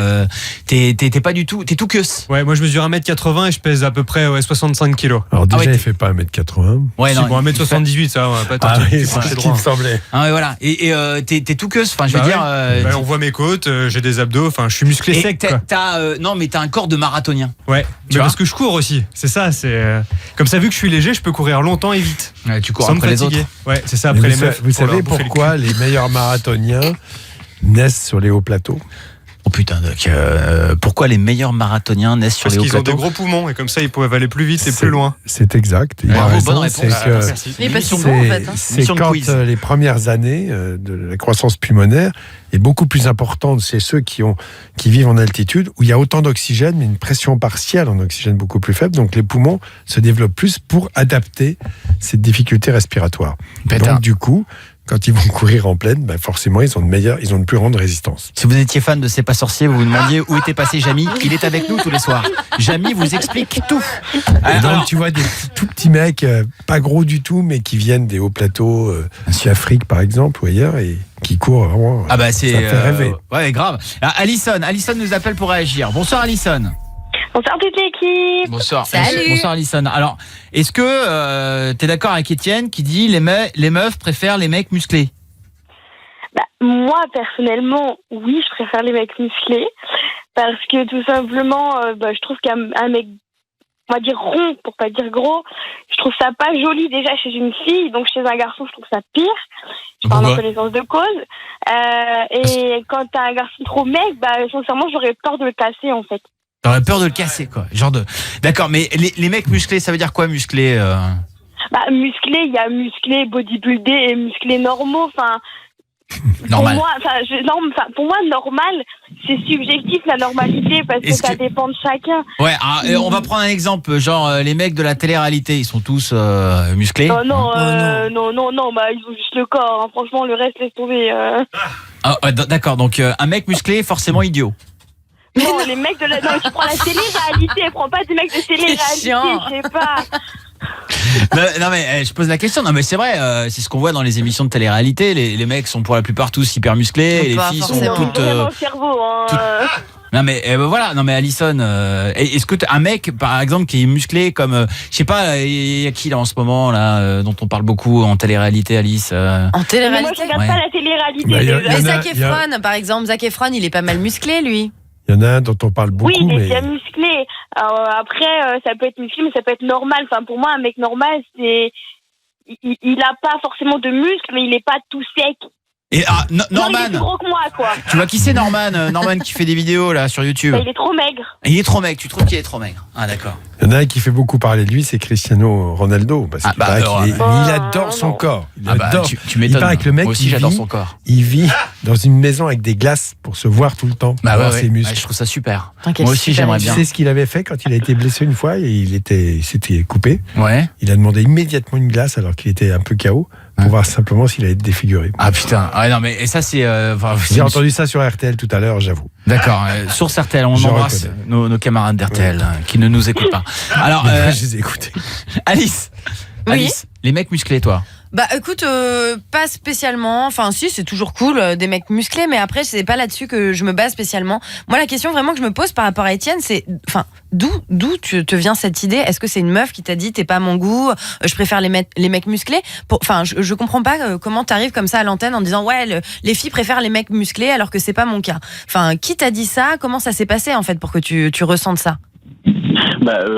T'es pas du tout, t'es tout queus. Ouais, moi je mesure 1m80 et je pèse à peu près 65 kilos. Alors déjà, il fait pas 1m80. Ouais, non, bon, 1m78, ça va pas tant. C'est ce qui me semblait. Ah ouais, voilà. Et t'es tout queus, enfin je veux dire... on voit mes côtes, j'ai des abdos, enfin je suis musclé sec, quoi. Non, mais t'as un corps de marathonien. Ouais, parce que je cours aussi, c'est ça, comme ça, vu que je suis léger, je peux courir longtemps et vite. Ouais, tu cours après les autres. Ouais, c'est ça, après les meufs. Vous savez pourquoi les meilleurs marathoniens naissent sur les hauts plateaux? Oh putain, pourquoi les meilleurs marathoniens naissent sur les hauts plateaux? Parce qu'ils ont des gros poumons et comme ça ils peuvent aller plus vite et plus loin. C'est exact. Bonne réponse. C'est quand les premières années de la croissance pulmonaire est beaucoup plus importante chez ceux qui vivent en altitude, où il y a autant d'oxygène, mais une pression partielle en oxygène beaucoup plus faible. Donc les poumons se développent plus pour adapter cette difficulté respiratoire. Donc du coup, quand ils vont courir en plaine, forcément, ils ont une plus grande résistance. Si vous étiez fan de C'est pas sorcier, vous vous demandiez où était passé Jamy. Il est avec nous tous les soirs. Jamy vous explique tout. Et donc, tu vois des tout petits mecs, pas gros du tout, mais qui viennent des hauts plateaux, d'Afrique par exemple, ou ailleurs, et qui courent vraiment. Ah bah c'est. Ça fait rêver. Ouais, grave. Alison nous appelle pour réagir. Bonsoir Alison. Bonsoir toute l'équipe. Bonsoir. Salut. Bonsoir Alison. Alors, est-ce que t'es d'accord avec Étienne qui dit les meufs préfèrent les mecs musclés? Moi, personnellement, oui, je préfère les mecs musclés. Parce que tout simplement, je trouve qu'un mec, on va dire rond, pour pas dire gros, je trouve ça pas joli déjà chez une fille. Donc chez un garçon, je trouve ça pire. Je parle en connaissance de cause. Et quand t'as un garçon trop mec, sincèrement, j'aurais peur de le casser en fait. T'aurais peur de le casser, quoi. D'accord, mais les mecs musclés, ça veut dire quoi musclé Musclé, il y a musclé, bodybuildé et musclé normaux. Enfin, normal. Pour moi, normal, c'est subjectif la normalité parce que ça dépend de chacun. Ouais, on va prendre un exemple, genre les mecs de la télé-réalité, ils sont tous musclés. Non, ils ont juste le corps. Hein. Franchement, le reste laisse tomber. D'accord, donc un mec musclé, forcément idiot. Non, les mecs de la... Non, tu prends la télé-réalité, prends pas des mecs de télé-réalité, je sais pas. Non mais je pose la question. Non mais c'est vrai, c'est ce qu'on voit dans les émissions de télé-réalité. Les mecs sont pour la plupart tous hyper musclés, et les filles sont toutes. Vraiment le cerveau, hein. Non mais voilà, non mais Alison, est-ce que un mec par exemple qui est musclé comme je sais pas, il y a qui là en ce moment là dont on parle beaucoup en télé-réalité, Alice En télé-réalité. Moi, je regarde pas la télé-réalité. Mais Zac Efron, par exemple, Zac Efron, il est pas mal musclé, lui. Il y en a un dont on parle beaucoup, Oui, il est mais bien musclé. Après, ça peut être musclé, mais ça peut être normal. Enfin, pour moi, un mec normal, c'est... Il a pas forcément de muscles, mais il est pas tout sec. Et Norman, il est plus gros que moi, quoi. Tu vois qui c'est Norman qui fait des vidéos là sur YouTube. Il est trop maigre. Il est trop maigre, tu trouves qu'il est trop maigre? Ah d'accord. il y en a un qui fait beaucoup parler de lui, c'est Cristiano Ronaldo. Parce qu'il paraît il adore son corps. Il adore. Tu m'étonnes. Il paraît que le mec, moi aussi j'adore son corps. Il vit dans une maison avec des glaces pour se voir tout le temps. Voir ses muscles. Je trouve ça super. Moi aussi j'aimerais bien. Tu sais ce qu'il avait fait quand il a été blessé une fois et il s'était coupé. Ouais. Il a demandé immédiatement une glace alors qu'il était un peu KO. Pour voir simplement s'il allait être défiguré. Ah putain, non mais et ça c'est. J'ai entendu ça sur RTL tout à l'heure, j'avoue. D'accord, sur RTL, on embrasse nos camarades d'RTL qui ne nous écoutent pas. Alors, je les ai écoutés. Alice, les mecs musclés, toi? Bah écoute, pas spécialement. Enfin si, c'est toujours cool des mecs musclés, mais après c'est pas là-dessus que je me base spécialement. Moi la question vraiment que je me pose par rapport à Étienne, c'est d'où te vient cette idée? Est-ce que c'est une meuf qui t'a dit t'es pas mon goût, je préfère les mecs musclés? Je comprends pas comment t'arrives comme ça à l'antenne en disant les filles préfèrent les mecs musclés alors que c'est pas mon cas. Enfin, qui t'a dit ça? Comment ça s'est passé en fait pour que tu ressentes ça?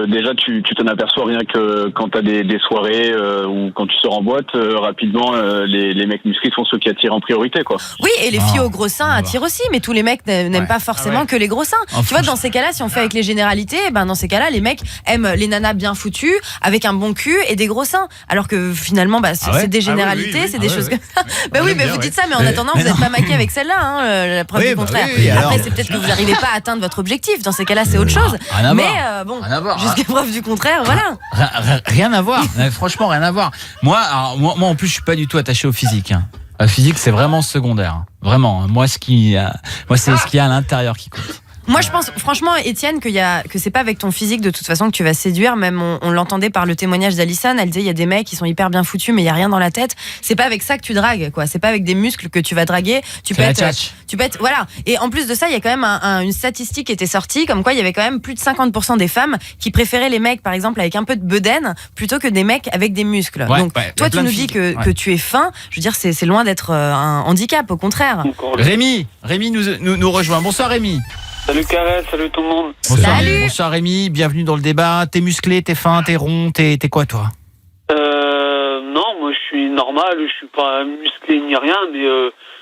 Déjà, tu t'en aperçois rien que quand t'as des soirées ou quand tu sors en boîte, rapidement, les mecs musclés sont ceux qui attirent en priorité, quoi. Oui, et les filles aux gros seins attirent aussi, mais tous les mecs n'aiment pas forcément que les gros seins. Tu vois, dans ces cas-là, si on fait avec les généralités, dans ces cas-là, les mecs aiment les nanas bien foutues, avec un bon cul et des gros seins. Alors que finalement, c'est des généralités, c'est des choses comme ça. Oui, mais vous dites ça, mais en attendant, vous n'êtes pas maqués avec celle-là, la preuve du contraire. Après, c'est peut-être que vous n'arrivez pas à atteindre votre objectif. Dans ces cas-là, c'est autre chose. Mais bon, jusqu'à preuve du contraire, voilà. Rien à voir. Franchement, rien à voir. Moi, en plus, je suis pas du tout attaché au physique. Le physique, c'est vraiment secondaire. Vraiment. Moi, c'est ce qu'il y a à l'intérieur qui compte. Moi, je pense, franchement, Étienne, que c'est pas avec ton physique de toute façon que tu vas séduire. Même on l'entendait par le témoignage d'Alison. Elle disait il y a des mecs qui sont hyper bien foutus, mais il y a rien dans la tête. C'est pas avec ça que tu dragues, quoi. C'est pas avec des muscles que tu vas draguer. Tu peux être, voilà. Et en plus de ça, il y a quand même une statistique qui était sortie, comme quoi il y avait quand même plus de 50% des femmes qui préféraient les mecs, par exemple, avec un peu de bedaine, plutôt que des mecs avec des muscles. Donc, toi, tu nous dis que tu es fin. Je veux dire, c'est loin d'être un handicap, au contraire. Rémi nous rejoint. Bonsoir, Rémi. Salut Karel, salut tout le monde. Bonsoir Rémi, bienvenue dans le débat. T'es musclé, t'es fin, t'es rond, t'es quoi toi? Non, moi je suis normal, je suis pas musclé ni rien, mais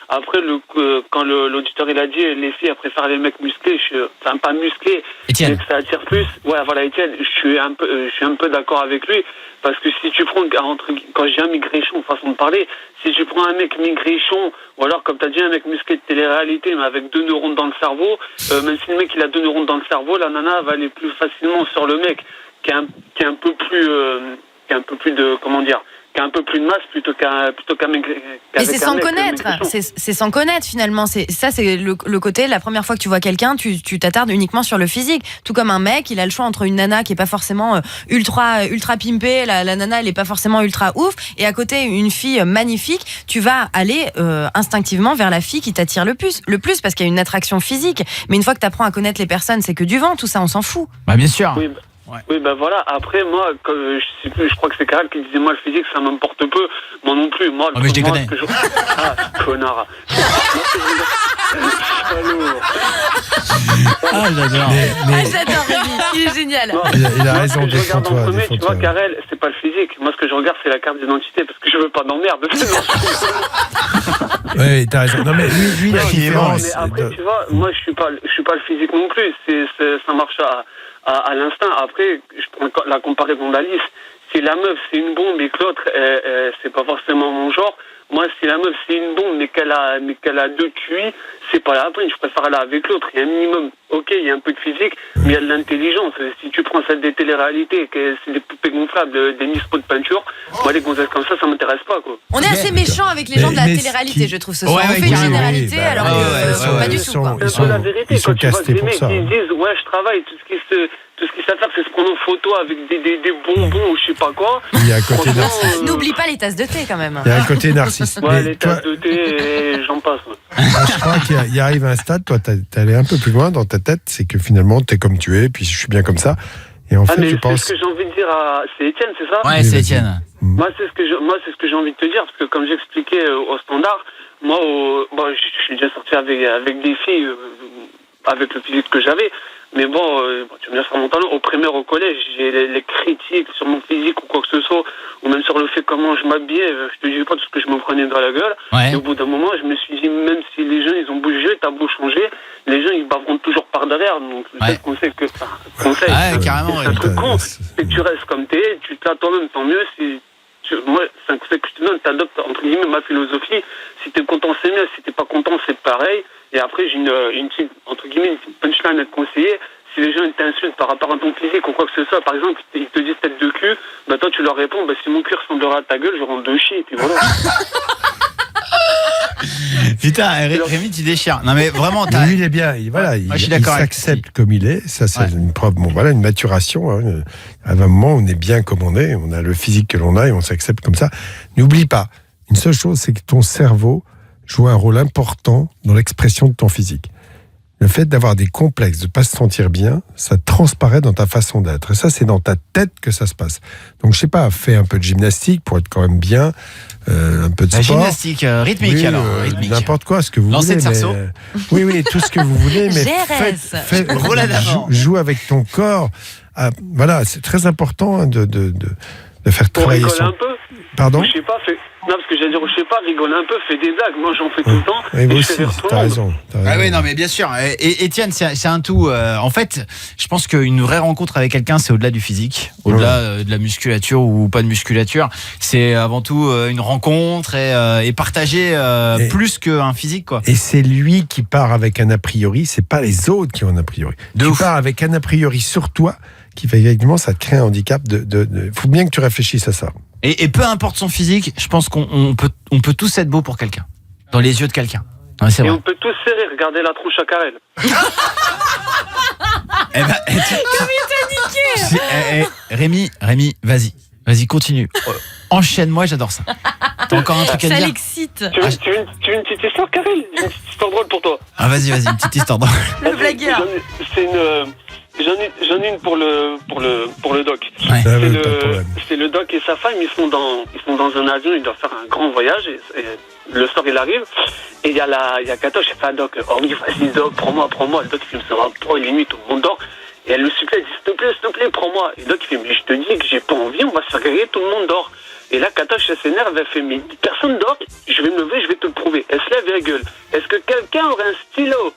après quand l'auditeur il a dit les filles préfèrent les mecs musclés, pas musclés, Étienne. mais que ça attire plus. Ouais, voilà Étienne, je suis un peu d'accord avec lui, parce que si tu prends quand j'ai un maigrichon, façon de parler, si tu prends un mec maigrichon, ou alors comme tu as dit un mec musclé de télé-réalité mais avec 2 neurones dans le cerveau, même si le mec il a 2 neurones dans le cerveau, la nana va aller plus facilement sur le mec qui est un peu plus de, comment dire, qui a un peu plus de masse plutôt qu'un mec. Et c'est sans connaître, c'est sans connaître finalement. C'est le côté, la première fois que tu vois quelqu'un, tu t'attardes uniquement sur le physique. Tout comme un mec, il a le choix entre une nana qui est pas forcément ultra pimpée, la nana elle est pas forcément ultra ouf, et à côté une fille magnifique, tu vas aller instinctivement vers la fille qui t'attire le plus parce qu'il y a une attraction physique. Mais une fois que tu apprends à connaître les personnes, c'est que du vent, tout ça on s'en fout. Bah bien sûr. Oui, voilà. Après, moi, je sais plus, je crois que c'est Karel qui disait, moi, le physique, ça m'importe peu. Moi non plus. Moi, mais je déconne. Ah, connard. J'adore. J'adore Rémi, il est génial. Il a raison, je regarde en premier, tu vois, Karel, c'est pas le physique. Moi, ce que je regarde, c'est la carte d'identité, parce que je veux pas d'emmerde. Oui, t'as raison. Non, mais lui, la différence. Mais après, tu vois, moi, je suis pas le physique non plus. Ça marche à l'instinct. Après, je prends la comparaison d'Alice. Si la meuf c'est une bombe et que l'autre c'est pas forcément mon genre, moi si la meuf c'est une bombe mais qu'elle a 2 QI, c'est pas la peine, je préfère aller avec l'autre. Il y a un minimum, ok, il y a un peu de physique, mais il y a de l'intelligence. Si tu prends celle des téléréalités, que c'est des poupées gonflables, des miss pots de peinture, moi les gonzesses comme ça m'intéresse pas, quoi. On est assez méchants avec les gens de la télé-réalité, je trouve ce soir. On fait une généralité alors que pas du tout, quoi. C'est un peu la vérité, quand tu vois que les mecs ils disent ouais je travaille, tout tout ce qu'ils savent faire, c'est se prendre en photo avec des bonbons ou je sais pas quoi. Il y a un côté narcissique. N'oublie pas les tasses de thé quand même. Il y a un côté narcissique. Ouais, les tasses de thé et j'en passe. Je crois qu'il arrive à un stade, toi, t'es allé un peu plus loin dans ta tête, c'est que finalement, t'es comme tu es, puis je suis bien comme ça. Et en fait, mais je c'est pense. ce que j'ai envie de dire à. C'est Étienne, c'est ça? Ouais, c'est Étienne. Moi, c'est ce que j'ai envie de te dire, parce que comme j'expliquais au standard, moi, je suis déjà sorti avec des filles, avec le physique que j'avais. Mais bon, tu me laisses mon talent. Au primaire, au collège, j'ai les critiques sur mon physique ou quoi que ce soit, ou même sur le fait comment je m'habillais. Je te dis pas tout ce que je me prenais dans la gueule. Ouais. Et au bout d'un moment, je me suis dit, même si les gens, ils ont bougé, t'as beau changer, les gens, ils baveront toujours par derrière. Donc, c'est le conseil que. Conseil. Ouais, carrément. C'est un truc con. C'est que tu restes comme t'es, tu te l'as toi-même, tant mieux. Moi, c'est un conseil que je te donne, t'adoptes, entre guillemets, ma philosophie. Si t'es content, c'est mieux. Si t'es pas content, c'est pareil. Et après, j'ai une petite, entre guillemets, une petite punchline à te conseiller. Si les gens t'insultent par rapport à ton physique ou quoi que ce soit, par exemple, ils te disent tête de cul, bah toi, tu leur réponds, bah si mon cul ressemblera à ta gueule, je rentre de chier, et puis voilà. Putain, Rémi, tu déchires. Non, mais vraiment, Lui, il est bien. Il s'accepte comme il est. Ça, c'est une preuve. Bon, voilà, une maturation. Hein. À un moment, on est bien comme on est. On a le physique que l'on a et on s'accepte comme ça. N'oublie pas, une seule chose, c'est que ton cerveau joue un rôle important dans l'expression de ton physique. Le fait d'avoir des complexes, de ne pas se sentir bien, ça transparaît dans ta façon d'être. Et ça, c'est dans ta tête que ça se passe. Donc, je sais pas, fais un peu de gymnastique pour être quand même bien, un peu de sport. Gymnastique rythmique, oui, alors. Rythmique. N'importe quoi, ce que vous Lancer voulez. de cerceau. Oui, tout ce que vous voulez. Mais joue avec ton corps. Voilà, c'est très important de faire travailler son... un peu. Pardon? Je sais pas, non, parce que j'allais dire, je sais pas, rigole un peu, fais des blagues. Moi, j'en fais tout le temps. Et moi aussi, t'as raison. Ah oui, non, mais bien sûr. Et Étienne, c'est un tout. En fait, je pense qu'une vraie rencontre avec quelqu'un, c'est au-delà du physique, au-delà de la musculature ou pas de musculature. C'est avant tout une rencontre et partager plus qu'un physique, quoi. Et c'est lui qui part avec un a priori, c'est pas les autres qui ont un a priori. Tu pars avec un a priori sur toi qui fait effectivement, ça te crée un handicap. Faut bien que tu réfléchisses à ça. Et peu importe son physique, je pense qu'on peut tous être beau pour quelqu'un, dans les yeux de quelqu'un. Ouais, c'est et vrai. on peut tous serrer, regarder la tronche à Karel. Comme il t'a niqué. Rémi, vas-y, continue. Enchaîne-moi, j'adore ça. T'as encore un truc à dire? Ça l'excite. Tu veux une petite histoire, Karel? J'ai une petite histoire drôle pour toi. Ah, vas-y, une petite histoire drôle. Le blagueur. J'en ai une pour le doc. Ouais. C'est le doc et sa femme, ils sont dans un avion, ils doivent faire un grand voyage et le soir il arrive et il y a Katoche, elle fait à doc, oh oui, vas-y doc, prends-moi. Le doc il me dit, il est nuit, tout le monde dort. Et elle le supplie, elle dit, s'il te plaît, prends-moi. Et le doc il fait, mais je te dis que j'ai pas envie, on va se faire griller, tout le monde dort. Et là, Katoche, elle s'énerve, elle fait, mais personne dort, je vais me lever, je vais te le prouver. Elle se lève et elle gueule. Est-ce que quelqu'un aurait un stylo?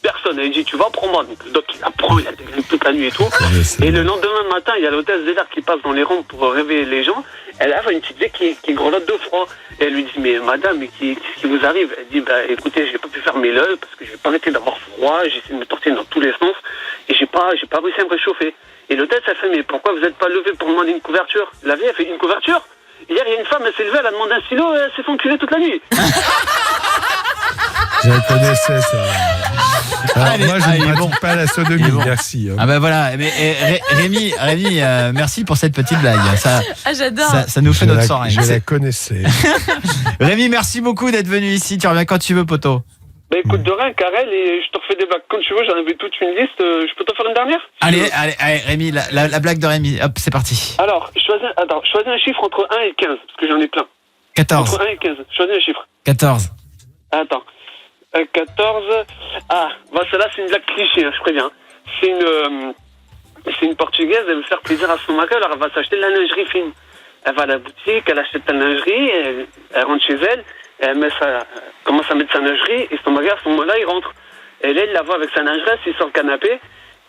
Personne. Elle dit, tu vas, prends-moi. Donc le doc, il la prend, il a dégrillé toute la nuit et tout. Et le lendemain matin, il y a l'hôtesse de l'air qui passe dans les rangs pour réveiller les gens. Elle a une petite vieille qui grelotte de froid. Et elle lui dit, mais madame, mais qu'est-ce qui vous arrive? Elle dit, écoutez, j'ai pas pu fermer l'œil parce que j'ai pas arrêté d'avoir froid, j'ai essayé de me tortiller dans tous les sens et j'ai pas réussi à me réchauffer. Et l'hôtesse, elle fait, mais pourquoi vous n'êtes pas levé pour demander une couverture? La vieille, elle fait, une couverture? Hier, il y a une femme, elle s'est levée, elle a demandé un stylo, elle s'est fait enculer toute la nuit. Je la connaissais, ça. Alors, moi, je ne pratique pas la sodomie, merci. Ah ben voilà, mais Rémi, merci pour cette petite blague. J'adore. Ça nous fait notre soirée. Je la connaissais. Rémi, merci beaucoup d'être venu ici. Tu reviens quand tu veux, poto. Bah écoute, de rien, Karel, et je te refais des blagues quand tu veux, j'en avais toute une liste. Je peux t'en faire une dernière? Allez, Rémi, la blague de Rémi. Hop, c'est parti. Alors, choisis un chiffre entre 1 et 15, parce que j'en ai plein. 14. Entre 1 et 15, choisis un chiffre. 14. Attends. 14. Ah, celle-là, c'est une blague cliché, je préviens. C'est une Portugaise, elle veut faire plaisir à son mari, alors elle va s'acheter de la lingerie fine. Elle va à la boutique, elle achète de la lingerie, elle rentre chez elle, elle commence à mettre sa lingerie, et son mari, à ce moment-là, il rentre. Et là, il la voit avec sa lingerie, elle est sur le canapé,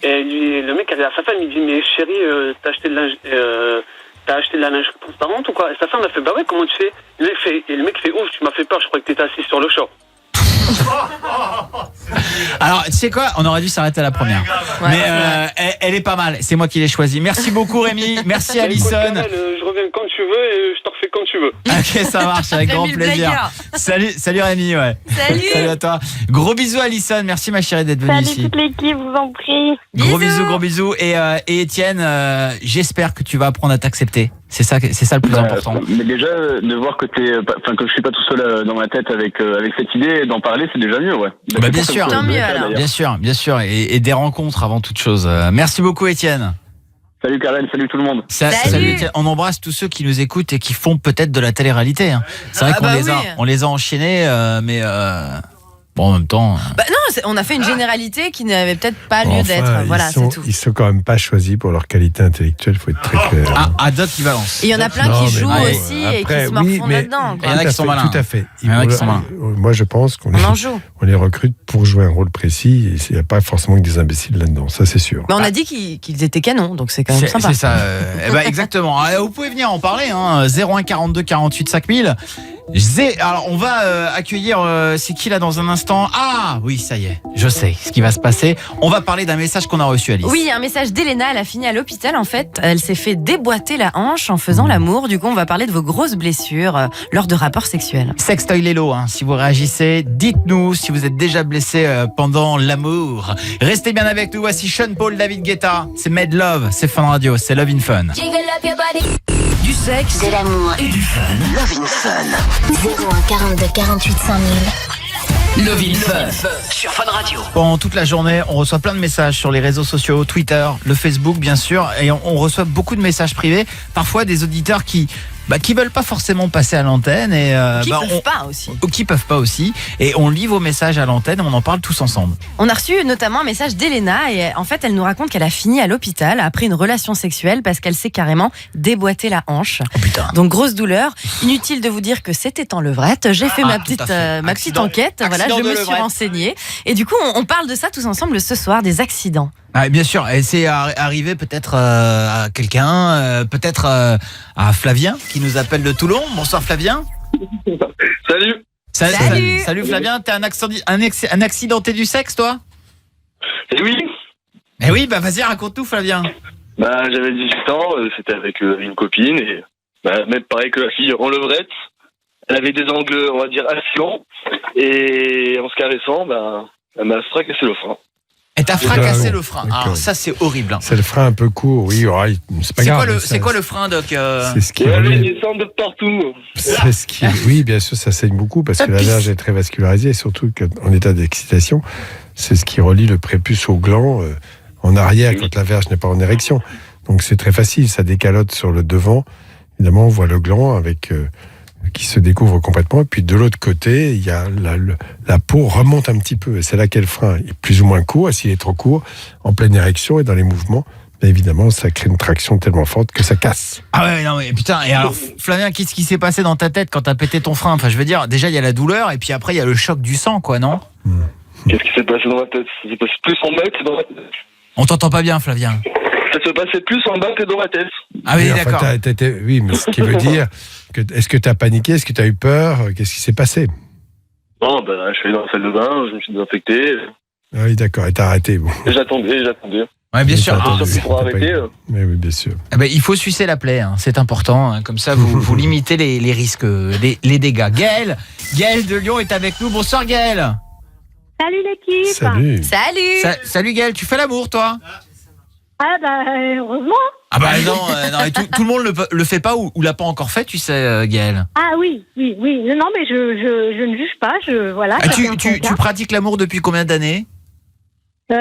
et le mec, elle dit à sa femme, il dit, mais chérie, t'as acheté de la lingerie transparente ou quoi? Et sa femme, elle fait, bah ouais, comment tu fais? Et le mec fait, ouf, tu m'as fait peur, je croyais que t'étais assis sur le champ. Alors, tu sais quoi? On aurait dû s'arrêter à la première. Ouais, mais elle est pas mal. C'est moi qui l'ai choisie. Merci beaucoup, Rémi. Merci, Alison. Je reviens quand tu veux et je te refais quand tu tu veux. Ok, ça marche, avec grand plaisir. Salut Rémi, ouais. Salut à toi. Gros bisous Alison, merci ma chérie d'être venue ici. Salut toute l'équipe, vous en prie. Gros bisous. Et Étienne, j'espère que tu vas apprendre à t'accepter. C'est ça le plus important. Mais déjà, de voir que que je suis pas tout seul dans ma tête avec cette idée, d'en parler, c'est déjà mieux, ouais. Bah, bien sûr. Tant mieux, alors. Bien sûr. Et des rencontres avant toute chose. Merci beaucoup Étienne. Salut Karen, salut tout le monde. Salut Étienne. On embrasse tous ceux qui nous écoutent et qui font peut-être de la télé-réalité. Hein. C'est vrai qu'on les a enchaînés, mais bon, en même temps. Bah non, on a fait une généralité qui n'avait peut-être pas lieu d'être. Voilà, c'est tout. Ils sont quand même pas choisis pour leur qualité intellectuelle, faut être très clair. Ad qui balance. Et il y en a plein qui jouent aussi et qui se morfondent là-dedans. Il y en a qui sont malins. Tout à fait. Moi, je pense qu'on les recrute pour jouer un rôle précis. Il n'y a pas forcément que des imbéciles là-dedans, ça c'est sûr. Mais on a dit qu'ils étaient canons, donc c'est quand même sympa. C'est ça. Exactement. Vous pouvez venir en parler. 01 42 48 5000. Alors on va accueillir c'est qui là dans un instant. Ah oui, ça y est, je sais ce qui va se passer. On va parler d'un message qu'on a reçu, Alice. Oui, un message d'Elena. Elle a fini à l'hôpital en fait. Elle s'est fait déboîter la hanche en faisant l'amour. Du coup on va parler de vos grosses blessures lors de rapports sexuels. Sextoy Lélo, si vous réagissez, dites-nous si vous êtes déjà blessé pendant l'amour. Restez bien avec nous. Voici Sean Paul, David Guetta. C'est Made Love, c'est Fun Radio, c'est Love in Fun. Du sexe, de l'amour et du fun. Love in Fun. 01 42 48 5000. Love in Fun sur Fun Radio. Pendant toute la journée, on reçoit plein de messages sur les réseaux sociaux, Twitter, le Facebook bien sûr, et on reçoit beaucoup de messages privés, parfois des auditeurs qui veulent pas forcément passer à l'antenne et qui peuvent pas aussi et on lit vos messages à l'antenne et on en parle tous ensemble. On a reçu notamment un message d'Elena et en fait elle nous raconte qu'elle a fini à l'hôpital après une relation sexuelle parce qu'elle s'est carrément déboîté la hanche. Oh putain. Donc grosse douleur. Inutile de vous dire que c'était en levrette. J'ai fait ma petite enquête. Voilà, je me suis renseignée et du coup on parle de ça tous ensemble ce soir, des accidents. Ah, bien sûr, et c'est arrivé peut-être à quelqu'un, peut-être à Flavien qui nous appelle de Toulon. Bonsoir Flavien. Salut. Salut Flavien, t'es un accidenté du sexe toi ? Eh oui. Eh oui, vas-y raconte-nous Flavien. J'avais 18 ans, c'était avec une copine et même pareil que la fille en levrette. Elle avait des angles, on va dire, assez longs et en se caressant, elle m'a fracassé le frein. Et t'as fracassé le frein. Alors ça c'est horrible. C'est le frein un peu court, oui. C'est pas grave. C'est quoi le frein, Doc C'est ce qui ils descendent de partout. Oui, bien sûr, ça saigne beaucoup parce que la verge est très vascularisée et surtout qu'en état d'excitation, c'est ce qui relie le prépuce au gland en arrière quand la verge n'est pas en érection. Donc c'est très facile, ça décalote sur le devant. Évidemment, on voit le gland qui se découvre complètement. Et puis de l'autre côté, il y a la peau remonte un petit peu. Et c'est là qu'est le frein. Il est plus ou moins court. Et s'il est trop court, en pleine érection et dans les mouvements, évidemment, ça crée une traction tellement forte que ça casse. Ah ouais, non mais putain. Et alors, Flavien, qu'est-ce qui s'est passé dans ta tête quand t'as pété ton frein ? Enfin, je veux dire, déjà, il y a la douleur et puis après, il y a le choc du sang, quoi, non ? Qu'est-ce qui s'est passé dans ma tête ? Ça s'est passé plus en bas que dans ma tête. On t'entend pas bien, Flavien. Ça se passait plus en bas que dans ma tête. Ah oui, d'accord. Oui, mais ce qui veut dire est-ce que tu as paniqué ? Est-ce que tu as eu peur ? Qu'est-ce qui s'est passé ? Non, je suis allé dans la salle de bain, je me suis désinfecté. Ah oui, d'accord. Et t'as arrêté. Bon. Et j'attendais. Ouais, bien sûr. Pour arrêter. Mais oui, bien sûr. Il faut sucer la plaie, c'est important. Comme ça, vous limitez les risques, les dégâts. Gaël de Lyon est avec nous. Bonsoir Gaël. Salut l'équipe. Salut Gaël, tu fais l'amour toi ? Heureusement. Non, et tout le monde le fait pas ou l'a pas encore fait, tu sais, Gaël. Ah oui. Non, mais je ne juge pas. Voilà. Tu pratiques l'amour depuis combien d'années ? 6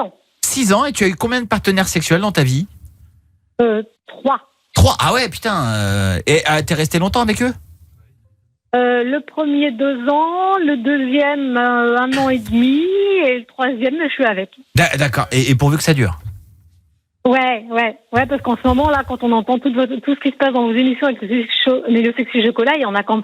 ans. 6 ans, et tu as eu combien de partenaires sexuels dans ta vie ? 3. 3 ? Ah ouais, putain. Et t'es resté longtemps avec eux ? Le premier 2 ans, le deuxième 1 an et demi, et le troisième je suis avec. D'accord. Et pourvu que ça dure ? Ouais, parce qu'en ce moment là, quand on entend tout ce qui se passe dans vos émissions avec le sexy chocolat, il y en a quand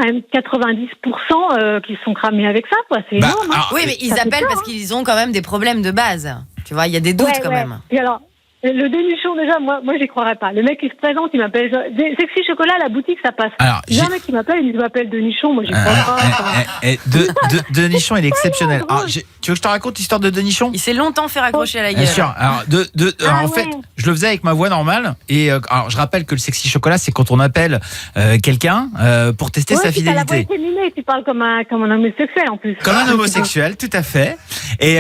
même 90% qui sont cramés avec ça, quoi. C'est énorme. Oui, mais ils appellent parce qu'ils ont quand même des problèmes de base. Tu vois, il y a des doutes quand même. Et alors, Le dénichon, déjà, moi, j'y croirais pas. Le mec, il se présente, il m'appelle Sexy Chocolat, la boutique, ça passe. Alors, il y a un mec qui m'appelle, il m'appelle Denichon, moi, j'y crois pas. Denichon, il est exceptionnel. Alors, tu veux que je te raconte l'histoire de Denichon ? Il s'est longtemps fait raccrocher à la gueule. Bien sûr. Alors, en fait, je le faisais avec ma voix normale. Et alors, je rappelle que le Sexy Chocolat, c'est quand on appelle quelqu'un pour tester sa fidélité. La voix efféminée, tu parles comme un homosexuel, en plus. Comme un homosexuel, tout à fait. Et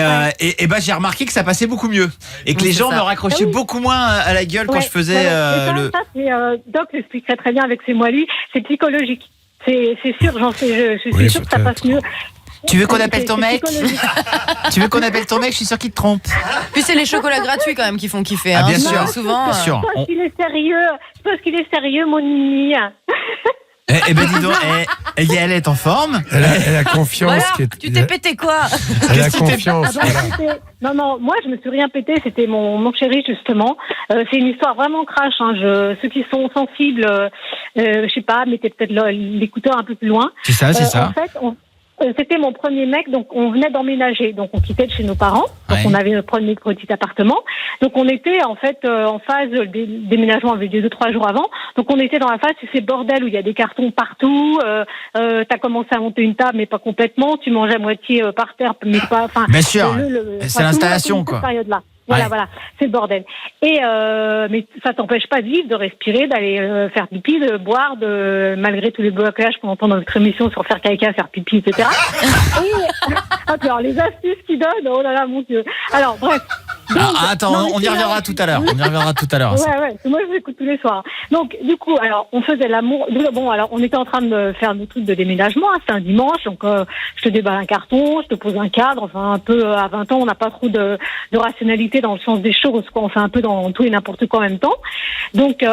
j'ai remarqué que ça passait beaucoup mieux. Et que les gens me raccrochaient beaucoup moins à la gueule quand je faisais Doc l'expliquerait très bien avec ses mots à lui, c'est psychologique. C'est sûr, je suis sûr que ça passe mieux. Tu veux qu'on appelle ton mec ? Tu veux qu'on appelle ton mec ? Je suis sûr qu'il te trompe. Puis c'est les chocolats gratuits quand même qui font kiffer. Ah, bien sûr. Souvent. Bien sûr. Je pense qu'il est sérieux. Je pense qu'il est sérieux, mon nini. Eh ben dis donc, elle est en forme. Elle a confiance. Voilà, tu t'es pété quoi ? Elle a confiance. Non, moi je me suis rien pété, c'était mon chéri justement. C'est une histoire vraiment crash. Ceux qui sont sensibles, je sais pas, mettez peut-être l'écouteur un peu plus loin. C'est ça. En fait, c'était mon premier mec, donc on venait d'emménager, donc on quittait de chez nos parents, donc on avait notre premier petit appartement, donc on était en fait en phase, le déménagement avait lieu 2-3 jours avant, donc on était dans la phase, c'est bordel où il y a des cartons partout, t'as commencé à monter une table mais pas complètement, tu manges à moitié par terre mais pas, enfin. Bien sûr, c'est l'installation quoi. Cette période-là. Voilà, c'est le bordel. Et mais ça t'empêche pas de vivre, de respirer, d'aller faire pipi, de boire, malgré tous les blocages qu'on entend dans notre émission sur faire caca, faire pipi, etc. Et alors les astuces qu'ils donnent, oh là là, mon Dieu. Alors bref. Attends, on y reviendra tout à l'heure. Ouais, moi je l'écoute tous les soirs. Donc du coup, alors on faisait l'amour. Bon, alors on était en train de faire nos trucs de déménagement. C'était un dimanche, donc je te déballe un carton, je te pose un cadre. Enfin, un peu à 20 ans, on n'a pas trop de rationalité dans le sens des choses, quoi. On fait un peu dans tout et n'importe quoi en même temps. Donc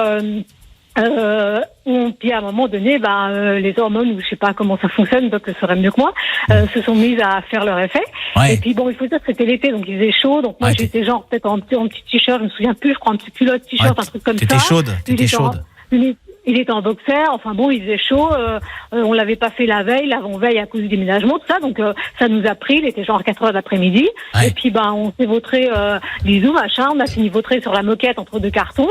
puis à un moment donné, les hormones, ou je sais pas comment ça fonctionne, donc le saurait mieux que moi, se sont mises à faire leur effet. Ouais. Et puis bon, il faut dire que c'était l'été, donc il faisait chaud. Donc moi j'étais genre peut-être en petit t-shirt, je me souviens plus, je crois un petit culotte t-shirt, un truc comme ça. T'étais chaude. Il était en boxer, enfin bon, il faisait chaud, on l'avait pas fait la veille, l'avant-veille à cause du déménagement, tout ça, donc ça nous a pris, il était genre 4h d'après-midi, et puis on s'est vautré, bisous, machin, on a fini vautré sur la moquette entre deux cartons,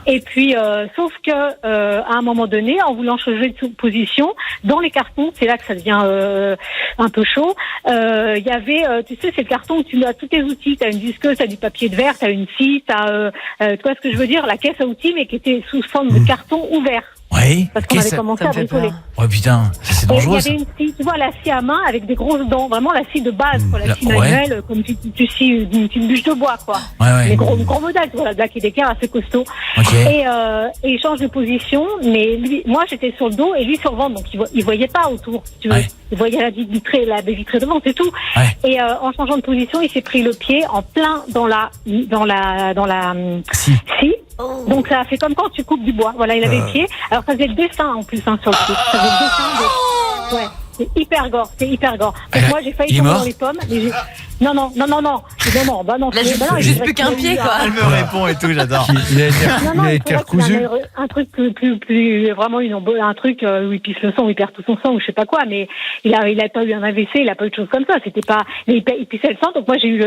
et puis sauf que à un moment donné, en voulant changer de position, dans les cartons, c'est là que ça devient un peu chaud, il y avait, tu sais, c'est le carton où tu as tous tes outils, t'as une disqueuse, t'as du papier de verre, t'as une scie, t'as, tu vois ce que je veux dire, la caisse à outils, mais qui était sous forme de carton ouvert. Oui. Parce qu'on avait commencé à bricoler. Oh putain, c'est dangereux. Il y avait une scie, tu vois, la scie à main avec des grosses dents, vraiment la scie de base, quoi, la scie manuelle, comme tu scies une bûche de bois, quoi. Ouais. Les gros modèles, tu vois, la Black Decker assez costaud. Okay. Et il change de position, mais moi j'étais sur le dos et lui sur le ventre, donc il voyait pas autour, tu vois. Il voyait la baie vitrée devant, c'est tout. Ouais. Et en changeant de position, il s'est pris le pied en plein dans la scie. Donc ça a fait comme quand tu coupes du bois. Voilà, il avait le pied. Alors ça faisait le dessin en plus sur le pied. Ça faisait le dessin. Ouais, c'est hyper gore. Donc moi j'ai failli tomber dans les pommes. Non. Juste plus qu'un pied, quoi. Elle me répond et tout, j'adore. Il a été recousu. Un truc plus vraiment un truc où il pisse le sang, où il perd tout son sang, ou je sais pas quoi, mais il a pas eu un AVC, il a pas eu de choses comme ça. C'était pas, il pissait le sang. Donc moi j'ai eu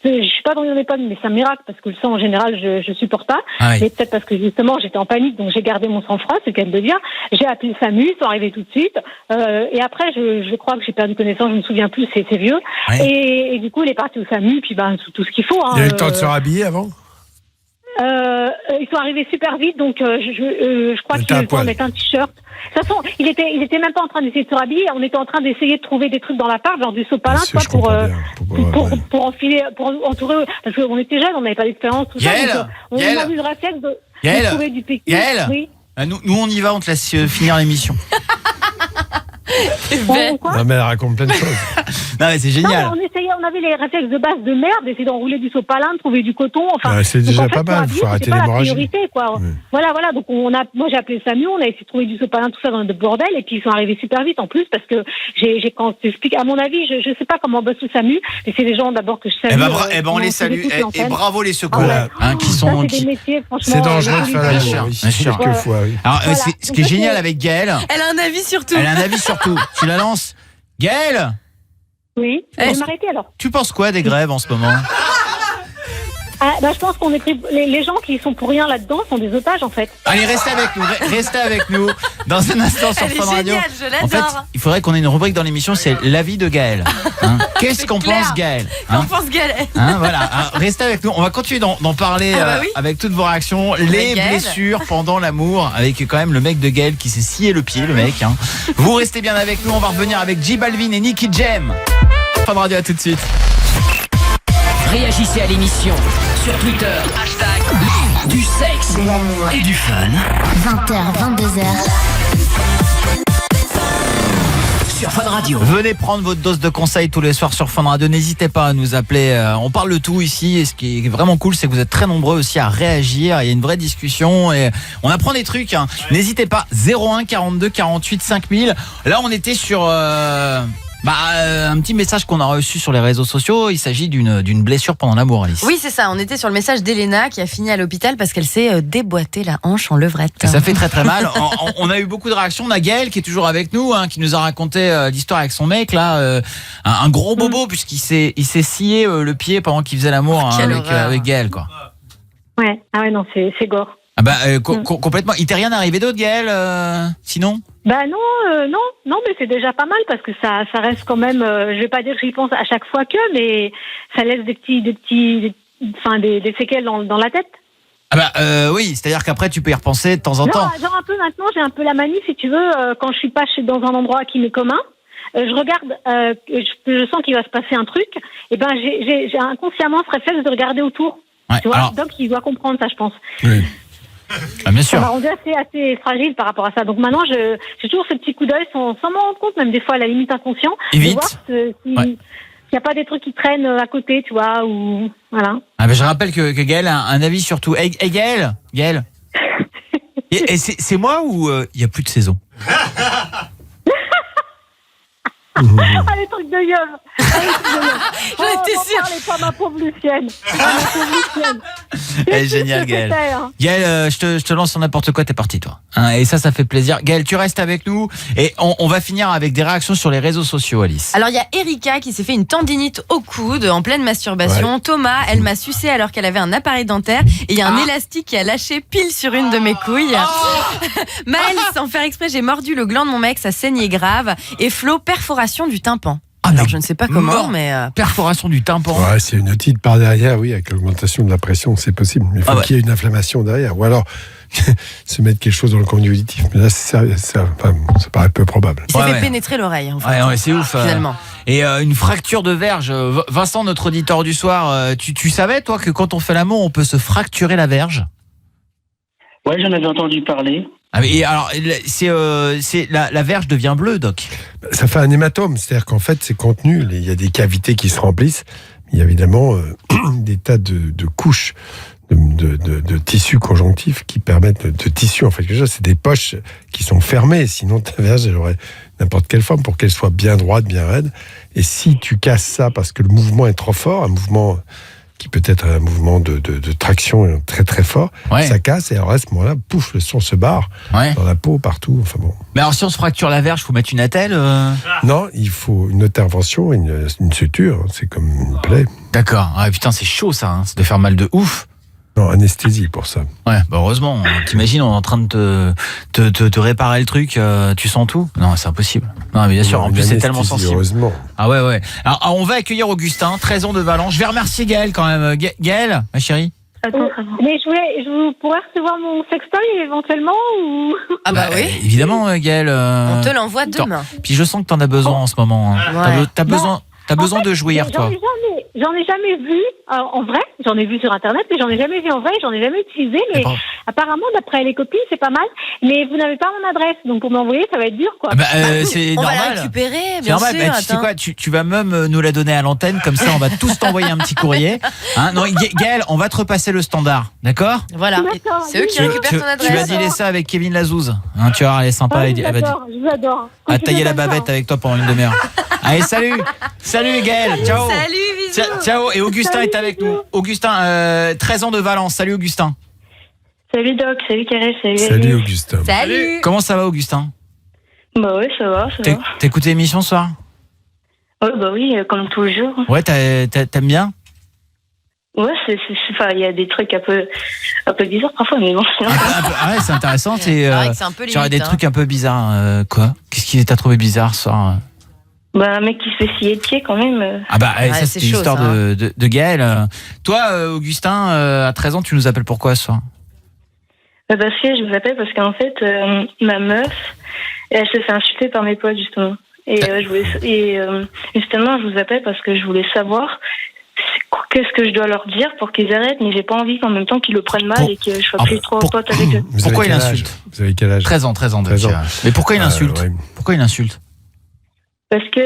je suis pas tombée dans les pommes, mais c'est un miracle parce que le sang en général je supporte pas. Mais peut-être parce que justement j'étais en panique, donc j'ai gardé mon sang-froid, c'est qu'elle de dire. J'ai appelé le SAMU, ils sont arrivés tout de suite. Et après je crois que j'ai perdu connaissance, je me souviens plus, c'est vieux. Et du coup, il est parti au SAMU, puis tout ce qu'il faut. Il a eu le temps de se rhabiller avant ? Ils sont arrivés super vite, donc je crois qu'il a eu le temps de mettre un t-shirt. De toute façon, il était même pas en train d'essayer de se rhabiller, on était en train d'essayer de trouver des trucs dans l'appart, genre du sopalin, pour enfiler, pour entourer, parce qu'on était jeunes, on n'avait pas d'expérience, tout ça. Donc, on a eu le réflexe de trouver du PQ. Yael, oui. Nous on y va, on te laisse finir l'émission. Non mais elle raconte plein de choses. Non mais c'est génial. Non, on avait les réflexes de base de merde, d'essayer d'enrouler du sopalin, de trouver du coton, enfin. C'est déjà pas mal, faut arrêter l'hémorragie. C'est pas la priorité, quoi. Voilà, donc moi j'ai appelé le SAMU, on a essayé de trouver du sopalin, tout ça dans le bordel, et puis ils sont arrivés super vite en plus, parce que quand tu expliques, à mon avis, je sais pas comment bosse le SAMU, mais c'est des gens d'abord que je salue. On les salue, et bravo les secours, qui sont. C'est des métiers, franchement. C'est dangereux de faire l'amour, ici, quelquefois, oui. Alors, ce qui est génial avec Gaëlle. Elle a un avis sur tout. Tu la lances. Gaëlle ? Oui, je vais m'arrêter alors. Tu penses quoi des grèves en ce moment ? Je pense qu'on est pris. Les gens qui sont pour rien là-dedans sont des otages en fait. Allez, restez avec nous. Dans un instant sur Fun Radio. Génial, je l'adore. En fait, il faudrait qu'on ait une rubrique dans l'émission, c'est l'avis de Gaël. Hein, qu'est-ce qu'on pense Gaël, On pense Gaël. Voilà, restez avec nous. On va continuer d'en parler avec toutes vos réactions. Les blessures pendant l'amour, avec quand même le mec de Gaël qui s'est scié le pied, le mec. Hein. Vous restez bien avec nous. On va revenir avec J Balvin et Nicky Jam. Fun Radio, à tout de suite. Réagissez à l'émission sur Twitter, du sexe, de l'amour et du fun. 20h, 22h. Sur Fun Radio. Venez prendre votre dose de conseils tous les soirs sur Fun Radio. N'hésitez pas à nous appeler. On parle de tout ici. Et ce qui est vraiment cool, c'est que vous êtes très nombreux aussi à réagir. Il y a une vraie discussion et on apprend des trucs. Hein. N'hésitez pas. 01 42 48 5000. Là, on était sur... un petit message qu'on a reçu sur les réseaux sociaux. Il s'agit d'une blessure pendant l'amour, Alice. Oui, c'est ça. On était sur le message d'Elena qui a fini à l'hôpital parce qu'elle s'est déboîté la hanche en levrette. Ça fait très très mal. On a eu beaucoup de réactions. On a Gaël qui est toujours avec nous, qui nous a raconté l'histoire avec son mec là, un gros bobo puisqu'il s'est scié le pied pendant qu'il faisait l'amour avec Gaël, quoi. Ouais. Ah ouais, non, c'est gore. Complètement. Il t'est rien arrivé d'autre, Gaël, sinon? Non, mais c'est déjà pas mal parce que ça reste quand même. Je vais pas dire que j'y pense à chaque fois mais ça laisse des séquelles dans la tête. Oui, c'est-à-dire qu'après tu peux y repenser de temps en temps. Genre un peu maintenant, j'ai un peu la manie, si tu veux, quand je suis pas dans un endroit qui m'est commun, je regarde, je sens qu'il va se passer un truc, et ben j'ai inconsciemment ce réflexe de regarder autour. Ouais, tu vois, donc il doit comprendre ça, je pense. Oui. Bien sûr. Ça m'a rendu assez fragile par rapport à ça. Donc maintenant, j'ai toujours ce petit coup d'œil sans m'en rendre compte, même des fois à la limite inconscient, de voir s'il n'y a pas des trucs qui traînent à côté, tu vois, ou voilà. Je rappelle que Gaël a un avis sur tout. Hey Gaël et c'est moi ou il n'y a plus de saison? Les trucs de yeuve. J'en étais sûre. Parlez pas ma pauvre Lucienne. Génial, Gaël. Gaël, je te lance sur n'importe quoi, t'es parti, toi. Et ça fait plaisir. Gaël, tu restes avec nous et on va finir avec des réactions sur les réseaux sociaux, Alice. Alors, il y a Erika qui s'est fait une tendinite au coude en pleine masturbation. Ouais. Thomas, elle m'a sucé alors qu'elle avait un appareil dentaire et il y a un élastique qui a lâché pile sur une de mes couilles. Maëlle, sans faire exprès, j'ai mordu le gland de mon mec, ça saignait grave. Et Flo, perforation du tympan. Alors je ne sais pas comment, mais... Perforation du tympan. Ouais, c'est une otite par derrière, oui, avec l'augmentation de la pression, c'est possible. Mais il faut qu'il y ait une inflammation derrière. Ou alors, se mettre quelque chose dans le conjonctif. Mais là, ça paraît peu probable. Il s'est fait pénétrer l'oreille, en fait. Ouais, c'est ouf. Finalement. Et une fracture de verge. Vincent, notre auditeur du soir, tu savais, toi, que quand on fait l'amour, on peut se fracturer la verge? Ouais, j'en avais entendu parler. Et alors, la verge devient bleue, Doc. Ça fait un hématome, c'est-à-dire qu'en fait, c'est contenu. Il y a des cavités qui se remplissent. Il y a évidemment des tas de couches de tissus conjonctifs qui permettent de tissus. En fait, c'est des poches qui sont fermées. Sinon, ta verge, elle aurait n'importe quelle forme pour qu'elle soit bien droite, bien raide. Et si tu casses ça parce que le mouvement est trop fort, un mouvement qui peut être un mouvement de traction très très fort, ça casse et alors à ce moment-là, pouf, le sang se barre dans la peau, partout. Enfin bon. Mais alors si on se fracture la verge, faut mettre une attelle Non, il faut une intervention, une suture, c'est comme une plaie. D'accord. Ah putain, c'est chaud ça, hein. Ça doit faire mal de ouf. Non, anesthésie pour ça. Ouais, heureusement. T'imagines, on est en train de te réparer le truc, tu sens tout? Non, c'est impossible. Non, mais bien sûr, en plus c'est tellement sensible. Heureusement. Ah ouais. Alors, on va accueillir Augustin, 13 ans de Valence. Je vais remercier Gaël quand même. Gaël, ma chérie. Attends. Mais je pourrais recevoir mon sextoy éventuellement ou... Ah bah oui. Évidemment, Gaël. On te l'envoie demain. Puis je sens que t'en as besoin en ce moment. Hein. Ouais. T'as besoin de jouir, toi. J'en ai jamais vu en vrai. J'en ai vu sur Internet, mais j'en ai jamais vu en vrai. J'en ai jamais utilisé. Mais apparemment, d'après les copines, c'est pas mal. Mais vous n'avez pas mon adresse, donc pour m'envoyer, ça va être dur, quoi. C'est on normal. va la récupérer, bien sûr. Tu sais quoi, tu vas même nous la donner à l'antenne, comme ça, on va tous t'envoyer un petit courrier. Hein, non, Gaël, on va te repasser le standard, d'accord? Voilà. C'est eux qui récupèrent ton adresse. Tu vas dealer ça avec Kevin Lazouze. Hein, tu vois, elle est sympa. Je vous adore. À tailler la bavette avec toi pendant une demi-heure. Allez, salut Gaël. Ciao. Salut, bisous. Ciao. Et Augustin est avec nous. Augustin, 13 ans de Valence. Salut Augustin. Salut Doc, salut Karel, salut Augustin. Salut. Comment ça va Augustin? Bah ouais, ça va. T'as écouté l'émission ce soir? Ouais, bah oui, comme toujours. Ouais, t'aimes bien? Ouais, il y a des trucs un peu bizarres parfois, mais bon. Ouais, c'est intéressant. C'est vrai que c'est un peu limite. J'aurais des trucs un peu bizarres. Quoi ? Qu'est-ce qui t'a trouvé bizarre ce soir ? Bah, un mec qui se fait scier le pied quand même. Ah bah, ça, c'est c'était chaud, l'histoire ça, de Gaël. Toi, Augustin, à 13 ans, tu nous appelles pourquoi ce soir ? Parce que je vous appelle parce qu'en fait, ma meuf, elle se fait insulter par mes potes, justement. Et justement, je vous appelle parce que je voulais savoir qu'est-ce que je dois leur dire pour qu'ils arrêtent, mais j'ai pas envie qu'en même temps qu'ils le prennent mal et que je sois plus trop pote avec eux. Pourquoi il insulte ? Vous avez quel âge ? 13 ans. Mais pourquoi il insulte ? Ouais. Pourquoi il insulte ? Parce que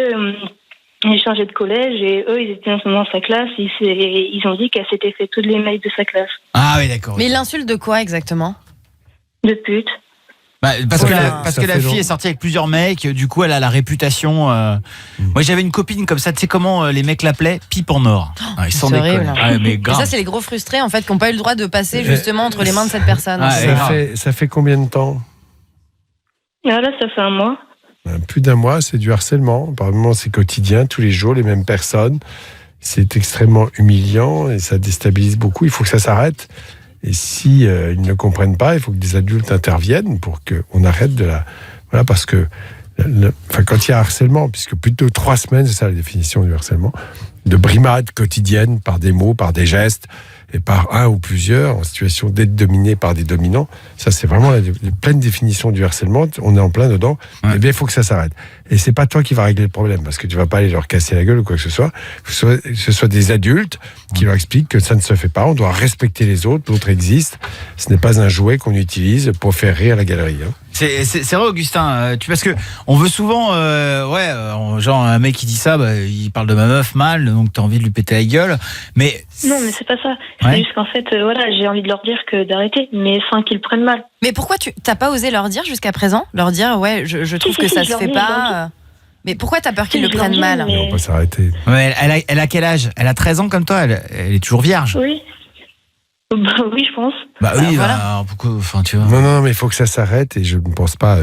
j'ai changé de collège et eux, ils étaient dans sa classe. Ils ont dit qu'elle s'était fait toutes les mecs de sa classe. Ah oui, d'accord. Mais il insulte de quoi exactement ? De pute. Bah, parce que la fille est sortie avec plusieurs mecs, du coup elle a la réputation. Moi j'avais une copine comme ça, tu sais comment les mecs l'appelaient ? Pipe en or. Ils s'en déconnent. Mais et grave. ça, c'est les gros frustrés en fait qui n'ont pas eu le droit de passer justement entre les mains de cette personne. Ça fait combien de temps ? Là, ça fait un mois. Plus d'un mois, c'est du harcèlement. Apparemment, c'est quotidien, tous les jours, les mêmes personnes. C'est extrêmement humiliant et ça déstabilise beaucoup. Il faut que ça s'arrête. Et si ils ne comprennent pas, il faut que des adultes interviennent pour qu'on arrête de la... Voilà, parce que quand il y a harcèlement, puisque plutôt 3 semaines, c'est ça la définition du harcèlement, de brimades quotidiennes par des mots, par des gestes, et par un ou plusieurs, en situation d'être dominé par des dominants. Ça, c'est vraiment la pleine définition du harcèlement. On est en plein dedans. Ouais. Eh bien, il faut que ça s'arrête. Et c'est pas toi qui vas régler le problème, parce que tu vas pas aller leur casser la gueule ou quoi que ce soit. Que ce soit des adultes qui leur expliquent que ça ne se fait pas. On doit respecter les autres. L'autre existe. Ce n'est pas un jouet qu'on utilise pour faire rire la galerie. Hein. C'est vrai, Augustin. Parce que on veut souvent, genre un mec qui dit ça, il parle de ma meuf mal, donc t'as envie de lui péter la gueule. Mais non, mais c'est pas ça. C'est juste qu'en fait, j'ai envie de leur dire que d'arrêter, mais sans qu'ils prennent mal. Mais pourquoi t'as pas osé leur dire jusqu'à présent ? Leur dire, je trouve que ça se fait pas. Mais pourquoi t'as peur qu'ils le prennent mal ? Mais on va pas s'arrêter. Ouais, elle a quel âge ? Elle a 13 ans comme toi. Elle est toujours vierge. Oui. Oui, je pense. Voilà. Pourquoi, tu vois. Non, mais il faut que ça s'arrête et je ne pense pas.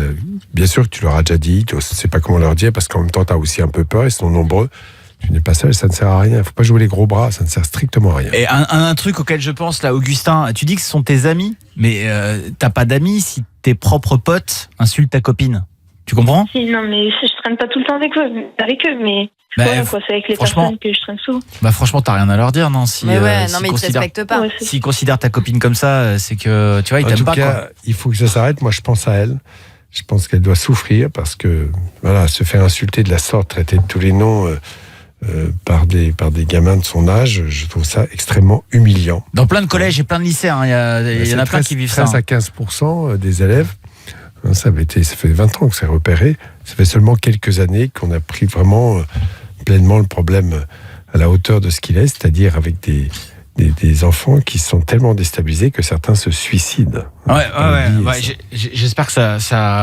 Bien sûr que tu leur as déjà dit, tu ne sais pas comment leur dire parce qu'en même temps, tu as aussi un peu peur, ils sont nombreux. Tu n'es pas seul, ça ne sert à rien. Il ne faut pas jouer les gros bras, ça ne sert strictement à rien. Et un truc auquel je pense là, Augustin, tu dis que ce sont tes amis, mais t'as pas d'amis si tes propres potes insultent ta copine. Tu comprends ? Si, non, mais je traîne pas tout le temps avec eux, mais. Voilà, c'est avec les personnes que je traîne souvent. Franchement, t'as rien à leur dire, non ? Si, mais ils te respectent pas. S'ils considèrent ta copine comme ça, c'est que, tu vois, ils t'aiment pas. En tout cas, il faut que ça s'arrête. Moi, je pense à elle. Je pense qu'elle doit souffrir parce que, se faire insulter de la sorte, traiter de tous les noms par des gamins de son âge, je trouve ça extrêmement humiliant. Dans plein de collèges et plein de lycées, il y en a plein qui vivent ça. 13 à 15% des élèves. Ça fait 20 ans que c'est repéré. Ça fait seulement quelques années qu'on a pris vraiment pleinement le problème à la hauteur de ce qu'il est, c'est-à-dire avec des enfants qui sont tellement déstabilisés que certains se suicident. J'espère que ça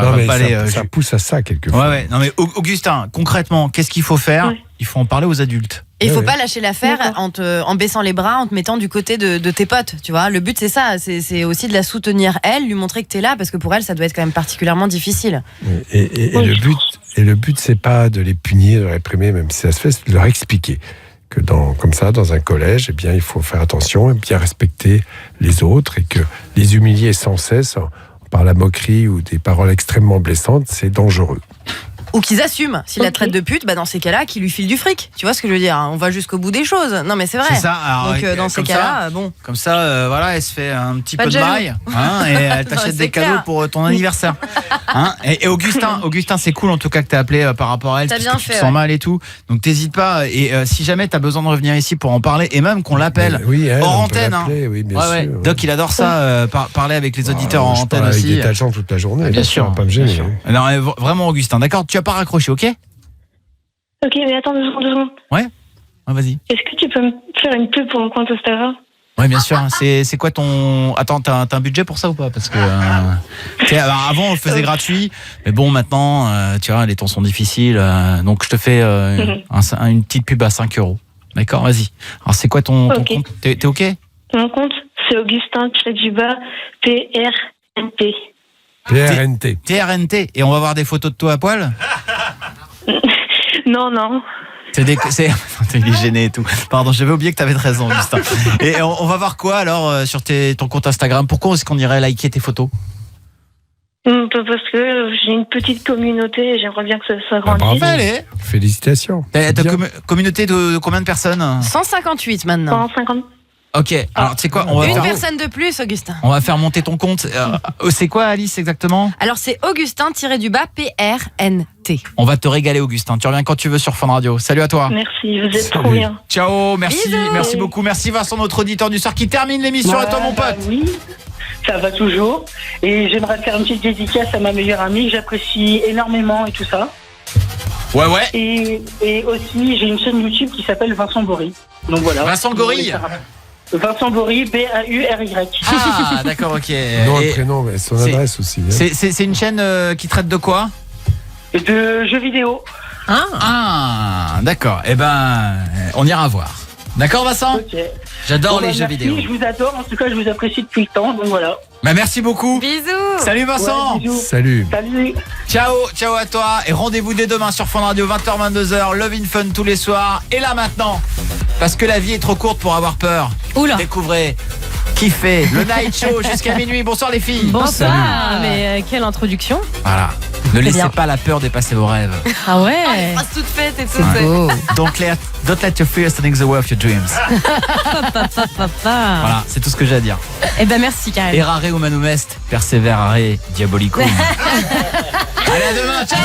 non, va pas aller. Ça pousse à ça quelquefois. Non mais Augustin, concrètement, qu'est-ce qu'il faut faire ? Il faut en parler aux adultes. Et il faut pas lâcher l'affaire en baissant les bras, en te mettant du côté de tes potes, tu vois. Le but, c'est ça, c'est aussi de la soutenir, elle, lui montrer que t'es là, parce que pour elle, ça doit être quand même particulièrement difficile. Et le but, c'est pas de les punir, de les réprimer, même si ça se fait, c'est de leur expliquer que comme ça, dans un collège, eh bien, il faut faire attention et bien respecter les autres et que les humilier sans cesse par la moquerie ou des paroles extrêmement blessantes, c'est dangereux. Ou qu'ils assument. S'il la traite de pute, dans ces cas-là, qu'ils lui filent du fric. Tu vois ce que je veux dire ? On va jusqu'au bout des choses. Non, mais c'est vrai. C'est ça. Alors, donc, dans ces cas-là, bon. Comme ça, elle se fait un petit peu de maille. Et elle t'achète des cadeaux pour ton anniversaire. Et Augustin, c'est cool en tout cas que t'as appelé par rapport à elle. Parce que tu te sens mal et tout. Donc, t'hésites pas. Et si jamais t'as besoin de revenir ici pour en parler, et même qu'on l'appelle hors antenne. Oui, bien sûr. Doc, il adore ça, parler avec les auditeurs en antenne aussi. Il est détachant toute la journée. Bien sûr. Pas me gêner. Non, vraiment, Augustin. D'accord, tu vas pas raccrocher, ok ? Ok, mais attends 2 secondes. Ouais, vas-y. Est-ce que tu peux me faire une pub pour mon compte Instagram ? Ouais, bien sûr. C'est quoi ton... Attends, t'as un budget pour ça ou pas ? Parce que avant on le faisait gratuit, mais bon maintenant, tu vois, les temps sont difficiles, donc je te fais une petite pub à 5 €. D'accord, vas-y. Alors c'est quoi ton compte ? T'es ok ? Mon compte, c'est Augustin-PRNT. PRNT. TRNT. Et on va voir des photos de toi à poil ? Non. Il est gêné et tout. Pardon, j'avais oublié que t'avais 13 ans, Augustin. Et on va voir quoi alors sur ton compte Instagram? Pourquoi est-ce qu'on irait liker tes photos? Parce que j'ai une petite communauté et j'aimerais bien que ça grandisse. Bravo. Allez. Félicitations. T'as communauté de combien de personnes? 158 maintenant. 150. Ok, alors tu sais quoi, Une personne de plus, Augustin. On va faire monter ton compte. C'est quoi, Alice, exactement? Alors c'est Augustin-PRNT. On va te régaler, Augustin. Tu reviens quand tu veux sur Fun Radio. Salut à toi. Merci, vous êtes trop bien. Ciao, merci, Bisous. merci beaucoup. Merci Vincent, notre auditeur du soir qui termine l'émission. Et toi, mon pote? Oui, ça va toujours. Et j'aimerais faire une petite dédicace à ma meilleure amie que j'apprécie énormément et tout ça. Ouais. Et aussi, j'ai une chaîne YouTube qui s'appelle Vincent Bory. Donc voilà. Vincent Gorille. Vincent Bory, B-A-U-R-Y. Ah, d'accord, ok. Non, le prénom, mais son adresse aussi. Hein. C'est une chaîne qui traite de quoi? De jeux vidéo. Ah, d'accord. Eh ben, on ira voir. D'accord, Vincent? Ok. J'adore les jeux vidéo. Je vous adore, en tout cas, je vous apprécie depuis le temps, donc voilà. Bah, merci beaucoup. Bisous. Salut Vincent. Ouais, bisous. Salut. Ciao à toi. Et rendez-vous dès demain sur Fun Radio, 20h, 22h. Love in Fun tous les soirs. Et là maintenant, parce que la vie est trop courte pour avoir peur. Oula. Découvrez, kiffez le Night Show jusqu'à minuit. Bonsoir les filles. Bonsoir. Mais quelle introduction. Voilà. Ne laissez pas la peur dépasser vos rêves. Ah ouais. Les phrases toutes faites et tout. C'est beau. Don't let your fear stand in the way of your dreams. Voilà, c'est tout ce que j'ai à dire. Eh ben merci Karel. Errare humanum est, perseverare diabolicum. Allez, à demain, ciao.